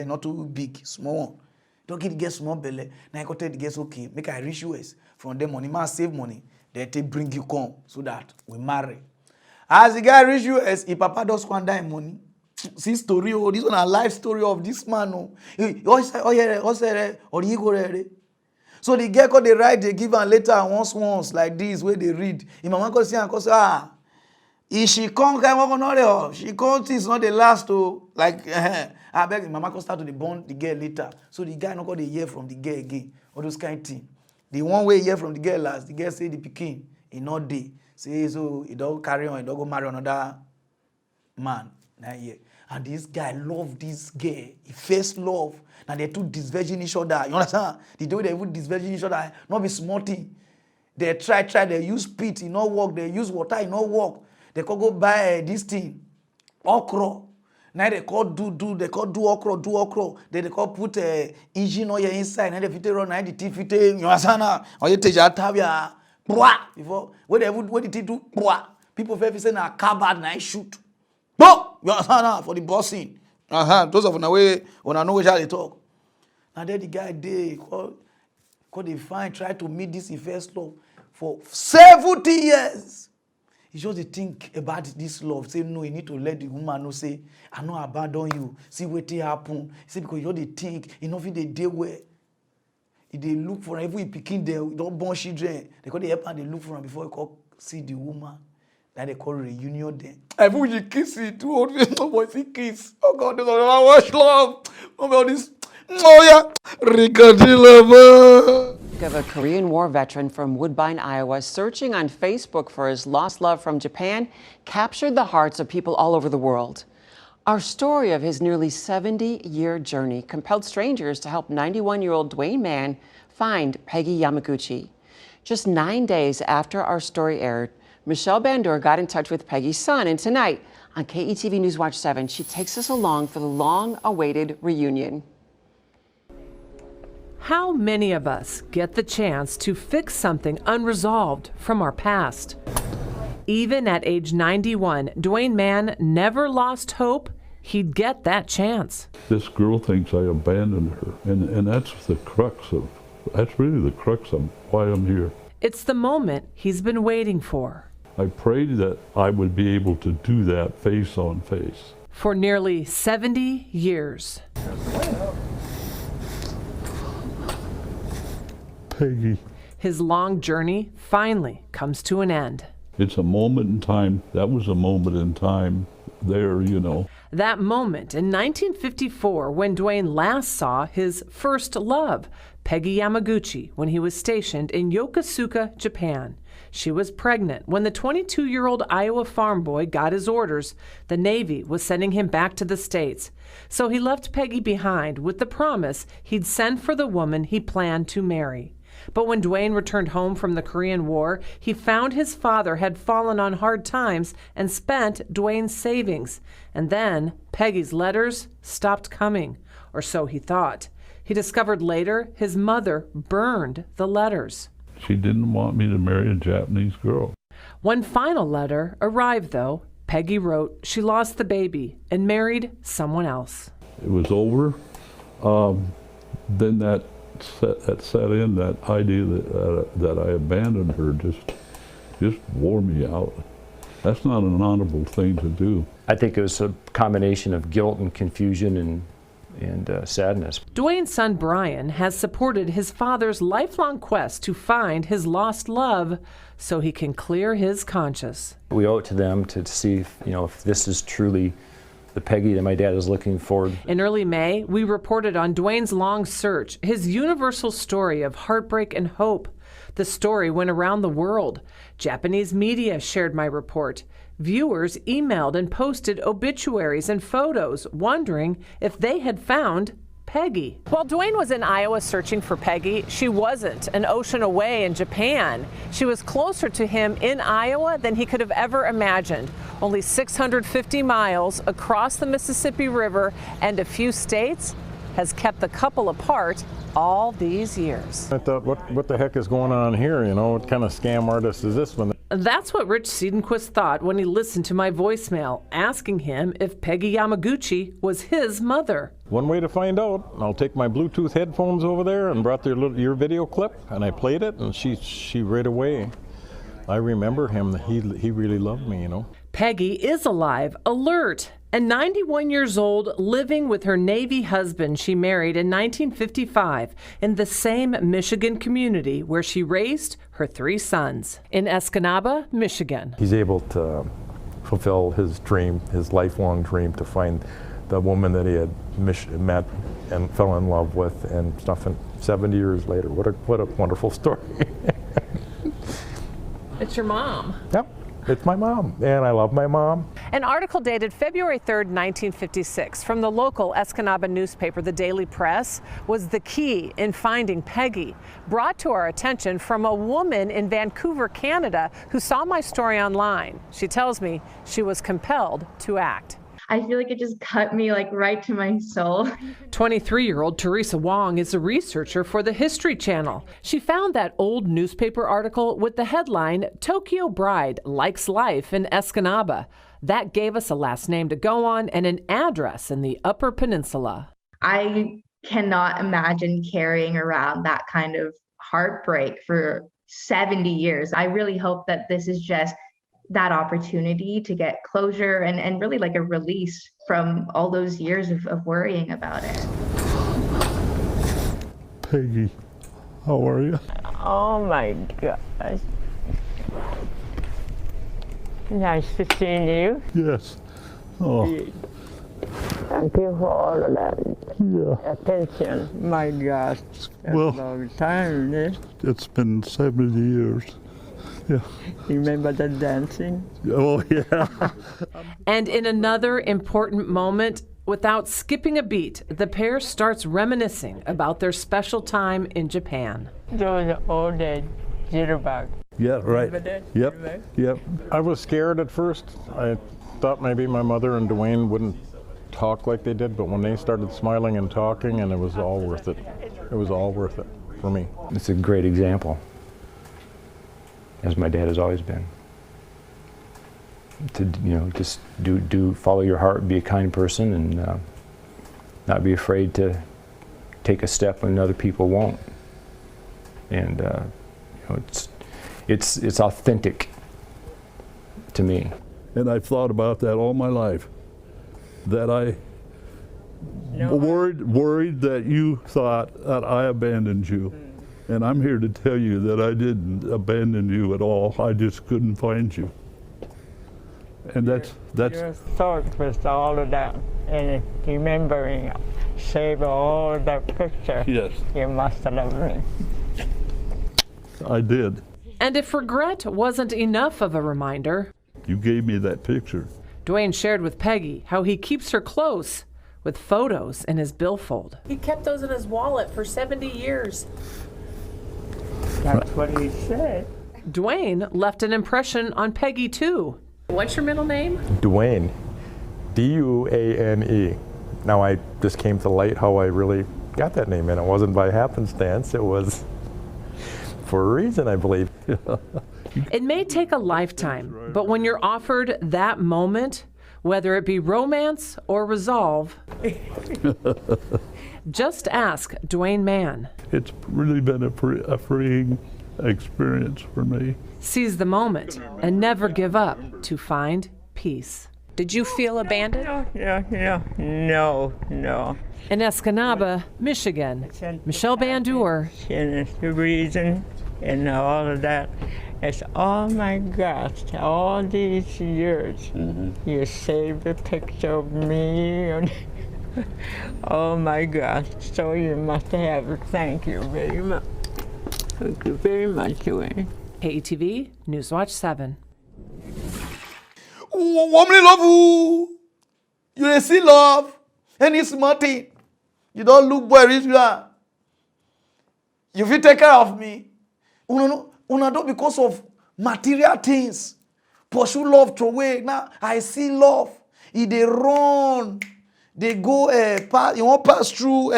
not too big, small one. Don't give the girl small belly. Now I go tell the girls, okay, make I reach US. From them money, man save money. Then they bring you come so that we marry. As the guy reach US, his papa does squander him money. See story, oh, this one a life story of this man. Oh, so the girl got the right, they give and later once like this, where they read. His mama go see and go say, if she can't come, she can't, it's not the last to, like, I beg mama go start to the bond the girl later. So the guy not got the hear from the girl again, all those kind of thing. The one way hear from the girl last, the girl say the pikin, he not day. Say so he don't carry on, he don't go marry another man. Nah, yeah. And this guy love this girl. He first love. Now they two disvirgin each other. You understand? The way they even disvirgin each other, not be small thing. They try, they use spit, it not work. They use water, it not work. They could go buy this thing, okra. Now they call they call do okra. Then they call put engine oil inside. Now they fit run, now the teeth fit. You understand? Or you take your tabia, before what the teeth do, people first say na carbad, now shoot. No, you understand? For the bossing. Those of the way when I know which how they talk. And then the guy they call they find try to meet this first love for 70 years. He just think about this love. Say no, you need to let the woman know. Say I no abandon you. See what happen. See because you just think you know if they day where if they look for every picking there don't born children. They call the help and they look for them before you call see the woman. That they call reunion then. Every you kiss it, 2 old men, no boy see kiss. Oh God, this is how much love. Oh about this. Oh yeah, Rickety lover. Of a Korean War veteran from Woodbine, Iowa, searching on Facebook for his lost love from Japan, captured the hearts of people all over the world. Our story of his nearly 70-year journey compelled strangers to help 91-year-old Dwayne Mann find Peggy Yamaguchi. Just 9 days after our story aired, Michelle Bandor got in touch with Peggy's son, and tonight on KETV News Watch 7, she takes us along for the long-awaited reunion. How many of us get the chance to fix something unresolved from our past? Even at age 91, Dwayne Mann never lost hope he'd get that chance. This girl thinks I abandoned her, and that's really the crux of why I'm here. It's the moment he's been waiting for. I prayed that I would be able to do that face on face. For nearly 70 years. Peggy. His long journey finally comes to an end. It's a moment in time. That was a moment in time there, you know. That moment in 1954 when Dwayne last saw his first love, Peggy Yamaguchi, when he was stationed in Yokosuka, Japan. She was pregnant when the 22-year-old Iowa farm boy got his orders. The Navy was sending him back to the States. So he left Peggy behind with the promise he'd send for the woman he planned to marry. But when Dwayne returned home from the Korean War, he found his father had fallen on hard times and spent Dwayne's savings. And then Peggy's letters stopped coming, or so he thought. He discovered later his mother burned the letters. She didn't want me to marry a Japanese girl. One final letter arrived, though. Peggy wrote she lost the baby and married someone else. It was over. Then that set in, that idea that I abandoned her just wore me out. That's not an honorable thing to do. I think it was a combination of guilt and confusion and sadness. Dwayne's son Brian has supported his father's lifelong quest to find his lost love so he can clear his conscience. We owe it to them to see if this is truly the Peggy that my dad is looking for. In early May, we reported on Dwayne's long search, his universal story of heartbreak and hope. The story went around the world. Japanese media shared my report. Viewers emailed and posted obituaries and photos, wondering if they had found Peggy. While Dwayne was in Iowa searching for Peggy, she wasn't an ocean away in Japan. She was closer to him in Iowa than he could have ever imagined. Only 650 miles across the Mississippi River and a few states has kept the couple apart all these years. I thought, what the heck is going on here? What kind of scam artist is this one? That's what Rich Siedenquist thought when he listened to my voicemail, asking him if Peggy Yamaguchi was his mother. One way to find out, I'll take my Bluetooth headphones over there and brought your video clip, and I played it, and she right away. I remember him. He really loved me, Peggy is alive, alert, and 91 years old, living with her Navy husband she married in 1955 in the same Michigan community where she raised her 3 sons in Escanaba, Michigan. He's able to fulfill his dream, his lifelong dream, to find the woman that he had met and fell in love with, and stuff. And 70 years later, what a wonderful story. It's your mom. Yep, it's my mom, and I love my mom. An article dated February 3rd, 1956, from the local Escanaba newspaper, the Daily Press, was the key in finding Peggy, brought to our attention from a woman in Vancouver, Canada, who saw my story online. She tells me she was compelled to act. I feel like it just cut me like right to my soul. 23-year-old Teresa Wong is a researcher for the History Channel. She found that old newspaper article with the headline, "Tokyo Bride Likes Life in Escanaba." That gave us a last name to go on and an address in the Upper Peninsula. I cannot imagine carrying around that kind of heartbreak for 70 years. I really hope that this is just that opportunity to get closure and really like a release from all those years of worrying about it. Peggy, how are you? Oh my gosh. Nice to see you. Yes. Oh. Thank you for all of that attention. My gosh, that's Well, a long time, eh? It's been 70 years. Yeah. Remember the dancing? Oh, yeah. And in another important moment, without skipping a beat, the pair starts reminiscing about their special time in Japan. Those old days, jitterbug. Yeah, right. Yep. I was scared at first. I thought maybe my mother and Dwayne wouldn't talk like they did, but when they started smiling and talking, and it was all worth it. It was all worth it for me. It's a great example, as my dad has always been. To just follow your heart, be a kind person, and not be afraid to take a step when other people won't. And it's authentic to me. And I've thought about that all my life. That I worried that you thought that I abandoned you. And I'm here to tell you that I didn't abandon you at all. I just couldn't find you. And that's Your thoughts with all of that and remembering, save all of that picture. Yes. You must have loved me. I did. And if regret wasn't enough of a reminder, You gave me that picture. Dwayne shared with Peggy how he keeps her close with photos in his billfold. He kept those in his wallet for 70 years. That's what he said. Dwayne left an impression on Peggy too. What's your middle name? Duane, D-U-A-N-E. Now I just came to light how I really got that name, and it wasn't by happenstance. It was for a reason, I believe. It may take a lifetime, but when you're offered that moment, whether it be romance or resolve, just ask Dwayne Mann. It's really been a freeing experience for me. Seize the moment and never give up to find peace. Did you feel abandoned? No. In Escanaba, Michigan, Michelle Bandur. And the reason and all of that is, oh my gosh, all these years, you saved a picture of me. And oh my gosh, so you must have. Thank you very much. Thank you very much, Dwayne. KETV, Newswatch 7. Woman love you. You dey see love. Any small thing. You don't look boy rich you are. You fit take care of me. Una do because of material things. Pursue love throw away. Now I see love. They run. They go you won't pass through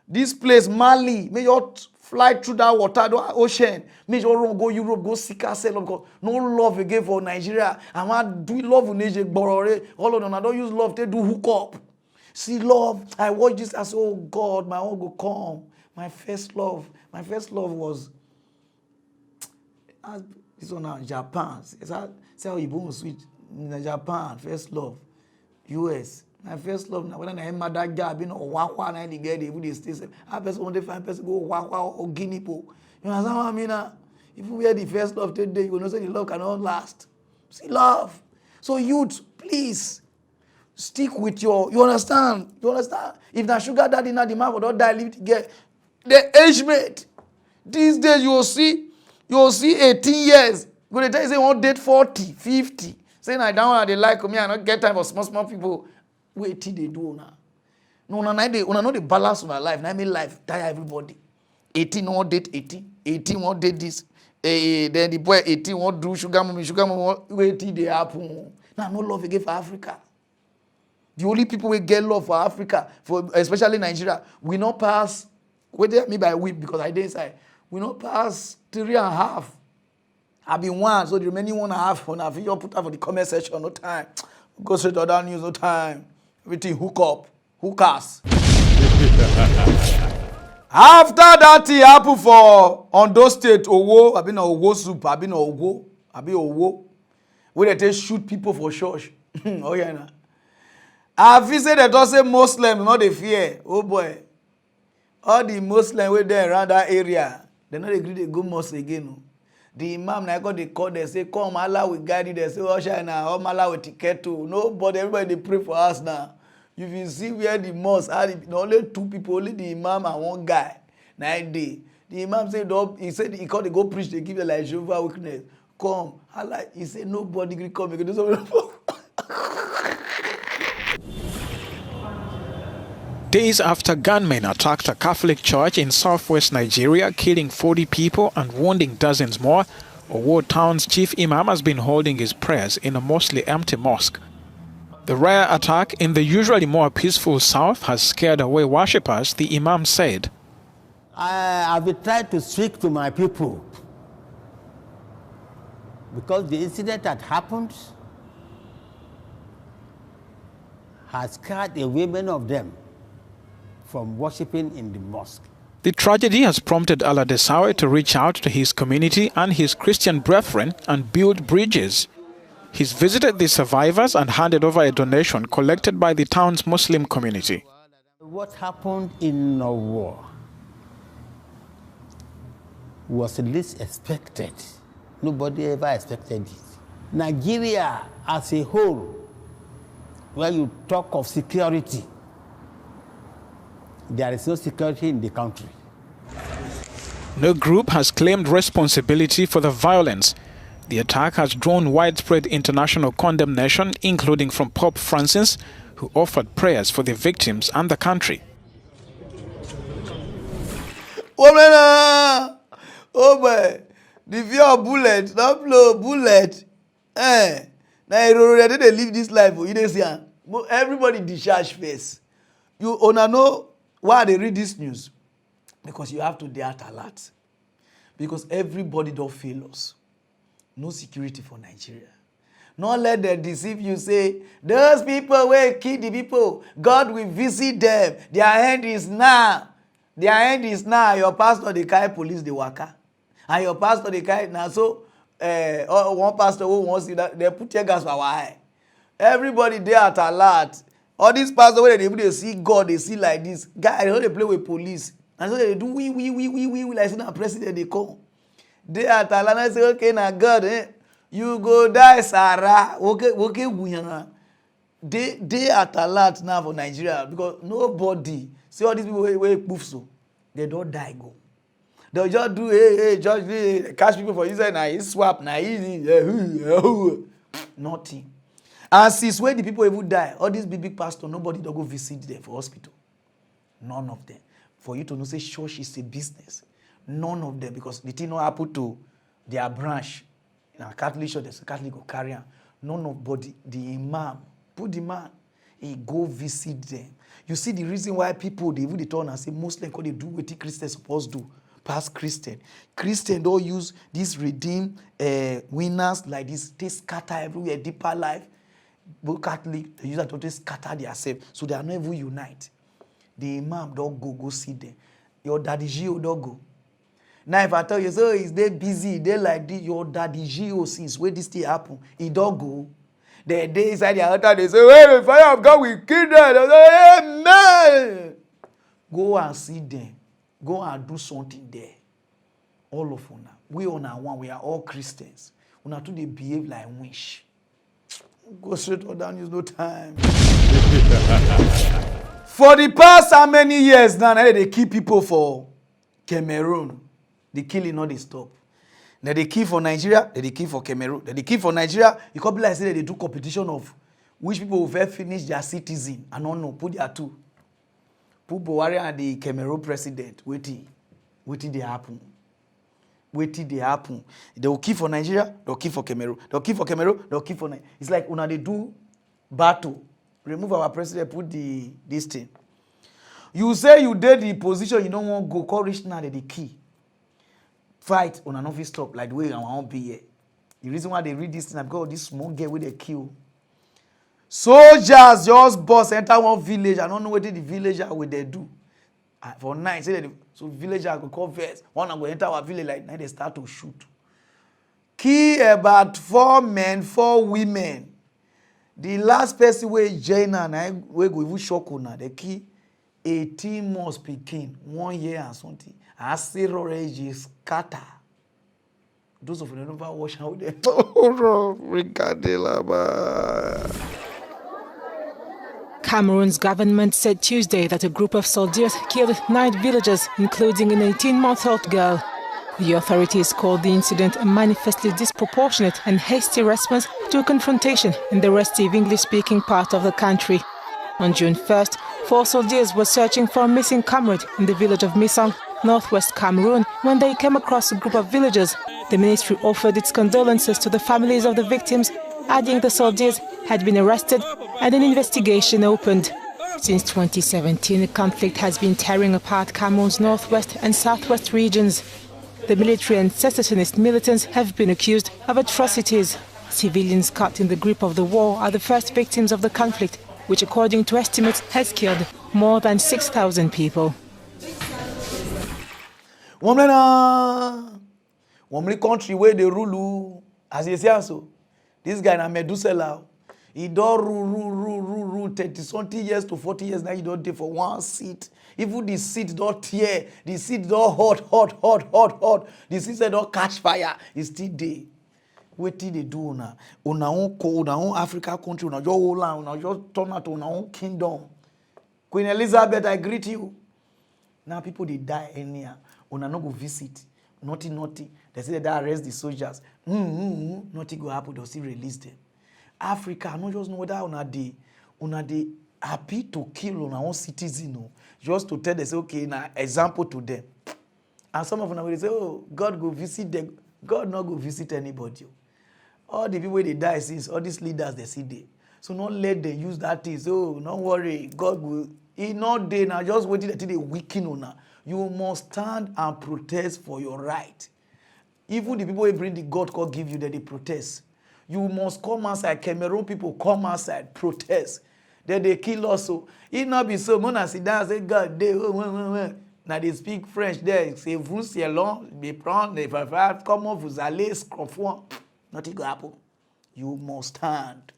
this place, Mali. May you fly through that water, the ocean. May you run, go Europe, go seek ourselves. Because no love again for Nigeria. I want do love with Nigeria. All of them, I don't use love, they do hook up. See love. I watch this, I say, oh God, my own go come. My first love was this one now, Japan. Say how you born switch. Japan, first love. US. My first love now, when I had my dad job, Wakwa, and I get it, with this. I person one day find person go Wakwa or Guinea po. You understand what I mean? If we had the first love today, you will know say the love cannot last. See love. So youth, please stick with you understand? You understand? If the sugar daddy not the man will not die, live to get the age mate. These days you will see 18 years. Go to tell you say one date 40, 50. Say I don't want they like me, I not get time for small people. Wait till they do now. No, una know the balance of my life. Now make life tire everybody. 18 won't date 18. 18 won't date this. Then the boy 18 won't do sugar mommy wait till they happen. Now no love again for Africa. The only people we get love for Africa, for especially Nigeria, we not pass. What they me by week because I didn't say we not pass 3.5. I been one, so the remaining 1.5 on a video put up for the comment section. No time. Go straight to other news. No time. Everything hookers. After that thing happen for Ondo State, Owo, I been Owo soup, I been Owo. Where they shoot people for church. Oh yeah, nah. I feel say they don't say Muslim, not they fear. Oh boy. All the Muslims were there around that area, they not agree they go mosque again. No. The imam na got the call, they say, come, Allah will guide you. They say, Osha now, Allah will ticket to. Nobody, everybody they pray for us now. If you see where the mosque are, only 2 people, only the imam and one guy. 9 days. The imam said, he called, they go preach, they give you like Jehovah Witness. Come, Allah, he said, nobody will come. You can do something. Days after gunmen attacked a Catholic church in southwest Nigeria, killing 40 people and wounding dozens more, Owo town's chief imam has been holding his prayers in a mostly empty mosque. The rare attack in the usually more peaceful south has scared away worshippers, the imam said. I have tried to speak to my people because the incident that happened has scared away many of them from worshipping in the mosque. The tragedy has prompted Aladesawe to reach out to his community and his Christian brethren and build bridges. He's visited the survivors and handed over a donation collected by the town's Muslim community. What happened in Owo was least expected. Nobody ever expected it. Nigeria as a whole, where you talk of security, there is no security in the country. No group has claimed responsibility for the violence. The attack has drawn widespread international condemnation, including from Pope Francis, who offered prayers for the victims and the country. Oh boy, the fear of bullet, not blow bullet. Now they live this life. You don't see, everybody discharge face. You wanna know why they read this news? Because you have to dare alert. Because everybody don't fail us. No security for Nigeria. Not let them deceive you. Say those people will kill the people. God will visit them. Their end is now. Their end is now. Your pastor they carry police the waka, and your pastor they carry now. So one pastor who wants to that they put tear gas for our eye. Everybody there at alert. All these pastors where they see God, they see like this. Guy, they play with police. And so they do we like say na president they come. They at alert and say, okay, now God, you go die, Sarah. Okay, they at alert now for Nigeria because nobody see all these people where poof so they don't die go. They'll just do just catch people for inside now. He swap now. Nothing. And since when the people even die, all these big pastors, nobody don't go visit them for hospital. None of them. For you to know, say church is a business. None of them, because the thing not happen to their branch. In a Catholic church, there's a Catholic go carry on. Nobody, the imam, put the man, he go visit them. You see the reason why people, they even turn and say, Muslim, because they do what the Christians supposed to do. Past Christian. Christian don't use these redeemed winners like this. They scatter everywhere, deeper life. But Catholic, they use that to scatter themselves. So they are not even unite. The imam don't go see them. Your daddy Gio don't go. Now if I tell you, so is they busy, they like this, your daddy Gio since where this thing happen, he don't go. They inside the altar, they say, well, the fire of God will kill them. They say, amen. Go and see them. Go and do something there. All of una. We on our one, we are all Christians. Una too they behave like wish. Go straight or down, use no time. For the past how many years now, they keep people for Cameroon. The killing not they stop. Now they kill for Nigeria, they kill for Cameroon. They kill for Nigeria, you can't be like say they do competition of which people will first finish their citizen. I don't know, put their two. Put Buhari and the Cameroon president. Waiting they happen. Waiting they happen. They will kill for Nigeria, they'll kill for Cameroon. They'll kill for Cameroon, they'll kill for Nigeria. It's like when they do battle. Remove our president, put this thing. You say you did the position, you don't want to go, call rich now, the key. Fight on an office stop, like the way I want to be here. The reason why they read this thing, because this small girl with a kill. Soldiers just boss enter one village. I don't know what the villager will they do. For night, say so villager go call first. One go enter our village like now they start to shoot. Kill about 4 men, 4 women. The last person wey join and we go even shock una. The key 18 months pikin, 1 year and something. As zero age is scatter. Those of you never watch how they. Cameroon's government said Tuesday that a group of soldiers killed 9 villagers, including an 18-month-old girl. The authorities called the incident a manifestly disproportionate and hasty response to a confrontation in the restive English-speaking part of the country. On June 1st, 4 soldiers were searching for a missing comrade in the village of Misong, northwest Cameroon, when they came across a group of villagers. The ministry offered its condolences to the families of the victims, adding the soldiers had been arrested and an investigation opened. Since 2017, the conflict has been tearing apart Cameroon's northwest and southwest regions. The military and secessionist militants have been accused of atrocities. Civilians caught in the grip of the war are the first victims of the conflict, which according to estimates has killed more than 6,000 people. One country where they rule, as you say so, this guy na Medusela, he don't rule 30-something years to 40 years now. He don't dey for one seat. Even the seat don't tear, the seat don't hot. The seat don't catch fire. It's still there. Wetin they do now? Una own Africa country, una just hold on, una just turn out to una own kingdom. Queen Elizabeth, I greet you. Now people they die anyhow. Una no go visit. Nothing. They say they arrest the soldiers. Nothing go happen. They'll still release them. Africa, I don't just know whether una they happy to kill on our own citizen, no? Just to tell them, say, okay, now example to them. And some of them will say, oh, God go visit them. God not go visit anybody. All the people they die since, all these leaders they see them. So don't let them use that thing. So don't worry, God will. He not there now. Just waiting until they weaken on. You must stand and protest for your right. Even the people who bring the God call give you that they protest. You must come outside. Cameroon people come outside, protest. Then they kill us. So it not be so. When I sit down and say, God, they now they speak French there. C'est vous, c'est long. They prend, they comment vous allez, scroffon. Nothing will happen. You must stand.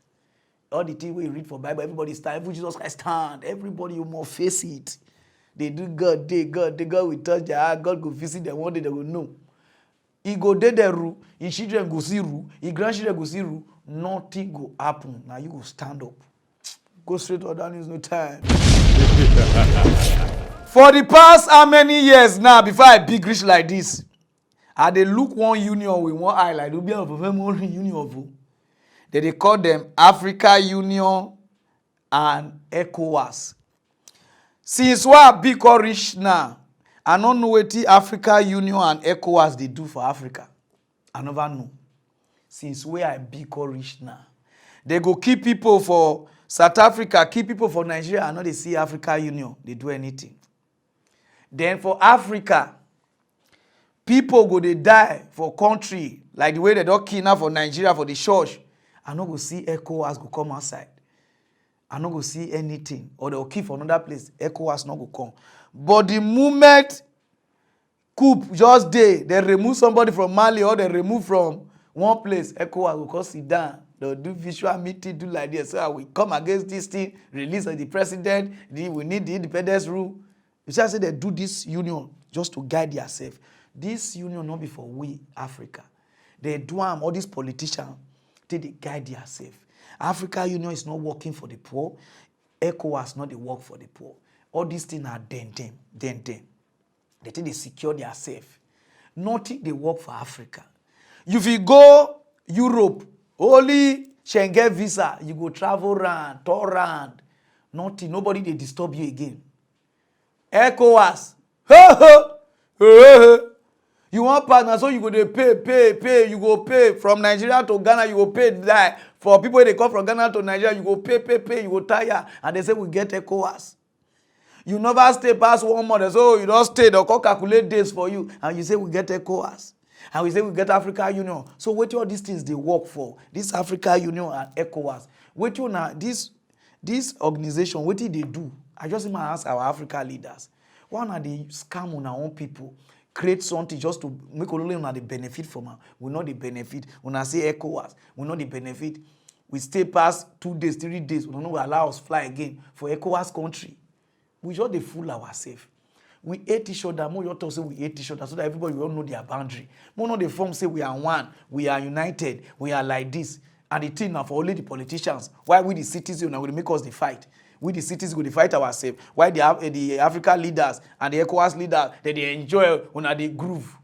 All the things we read for Bible, everybody stand. Every Jesus Christ stand. Everybody, you must face it. They do God, God will touch their heart. God will visit them. One day they will know. He go dey the rule. His children go see rule. His grandchildren go see rule. Nothing go happen. Now you go stand up. Go straight to other news, no time. For the past how many years now, before I big rich like this, I dey look one union with one eye like be of a union of. They call them Africa Union and ECOWAS. Since why I big or rich now, I don't know what the Africa Union and ECOWAS they do for Africa. I never know. Since where I big or rich now, they go keep people for South Africa, keep people for Nigeria. I know they see Africa Union. They do anything. Then for Africa, people go they die for country like the way they don't kill now for Nigeria for the church. I no go see ECOWAS go come outside. I no go see anything. Or they'll keep for another place. ECOWAS no go come. But the moment coup just they remove somebody from Mali or they remove from one place, ECOWAS will come sit down. They'll do visual meeting, do like this. So we come against this thing, release the president, we need the independence rule. You see, I say they do this union just to guide yourself. This union not be for we, Africa. They do all these politicians, they guide yourself. Africa Union is not working for the poor. ECOWAS not the work for the poor. All these things are them. They think they secure themselves. Nothing they work for Africa. If you go Europe, only Schengen visa, you go travel round, tour round. Nothing, nobody they disturb you again. ECOWAS. You want partner, so you go dey pay. You go pay from Nigeria to Ghana. You go pay that. For people they come from Ghana to Nigeria, you go pay. You go tire, and they say we get ECOWAS. You never stay past 1 month, so you don't stay. They'll calculate days for you, and you say we get ECOWAS, and we say we get Africa Union. So what all these things they work for? This Africa Union and ECOWAS. What you now this organization? What did they do? I just want to ask our Africa leaders. Why not they scam on our own people? Create something just to make only the benefit from her. We know the benefit. When I say ECOWAS, we know the benefit. We stay past 2 days, 3 days. We don't know we allow us fly again for ECOWAS country. We just dey fool ourselves. We hate each other. More you talk say we hate each other so that everybody will know their boundary. More not the form say we are one, we are united, we are like this. And the thing now for only the politicians. Why we the citizens now will make us the fight? We the citizens will fight ourselves. Why the African leaders and the ECOWAS leaders they enjoy when they groove?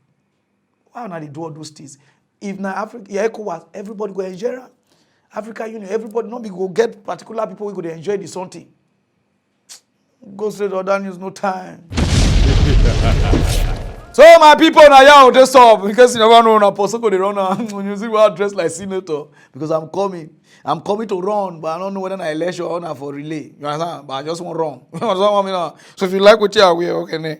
Why not they do all those things? If now Africa ECOWAS, everybody go enjoy it. Africa Union, everybody not be go get particular people we go enjoy the something. Go straight to other news, no time. So my people now yeah, just up because you never know na person go dey run when you see we are dressed like senator because I'm coming to run, but I don't know whether na election or na for relay. You understand? But I just want run. You understand what I mean now? So if you like what you are wear, okay, ne.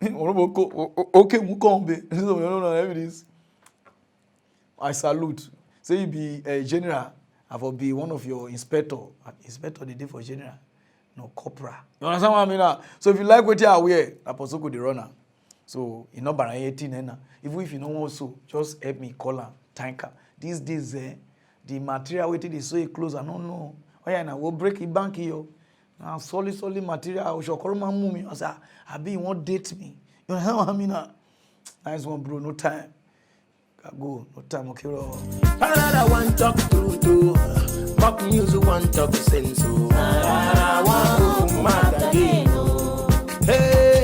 Okay, we come be. So you don't know evidence. I salute. Say you be a general, I will be one of your inspector. Inspector the day for general. No corporal. You understand what I mean now? So if you like what you are wear, na person go dey run am. So you know, by 18 now. Even if you don't want so, just help me call her, thank her. These days, the material waiting they so close. I don't know. Oh yeah, now we'll break it bank here. Now solid material. I shall call my mummy. I say, I be won't date me. You know what I mean? Nice one, bro. No time. Go. No time. Okay, bro. I want talk through to. Pop news want talk sense. I want to mad again. Hey.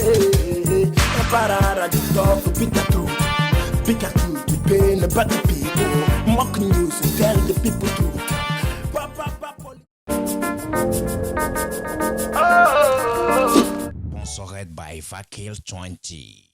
Pararan the talk to pick a truth to pain about the people. Mock news and tell the people truth. Sponsored by Vakil 20.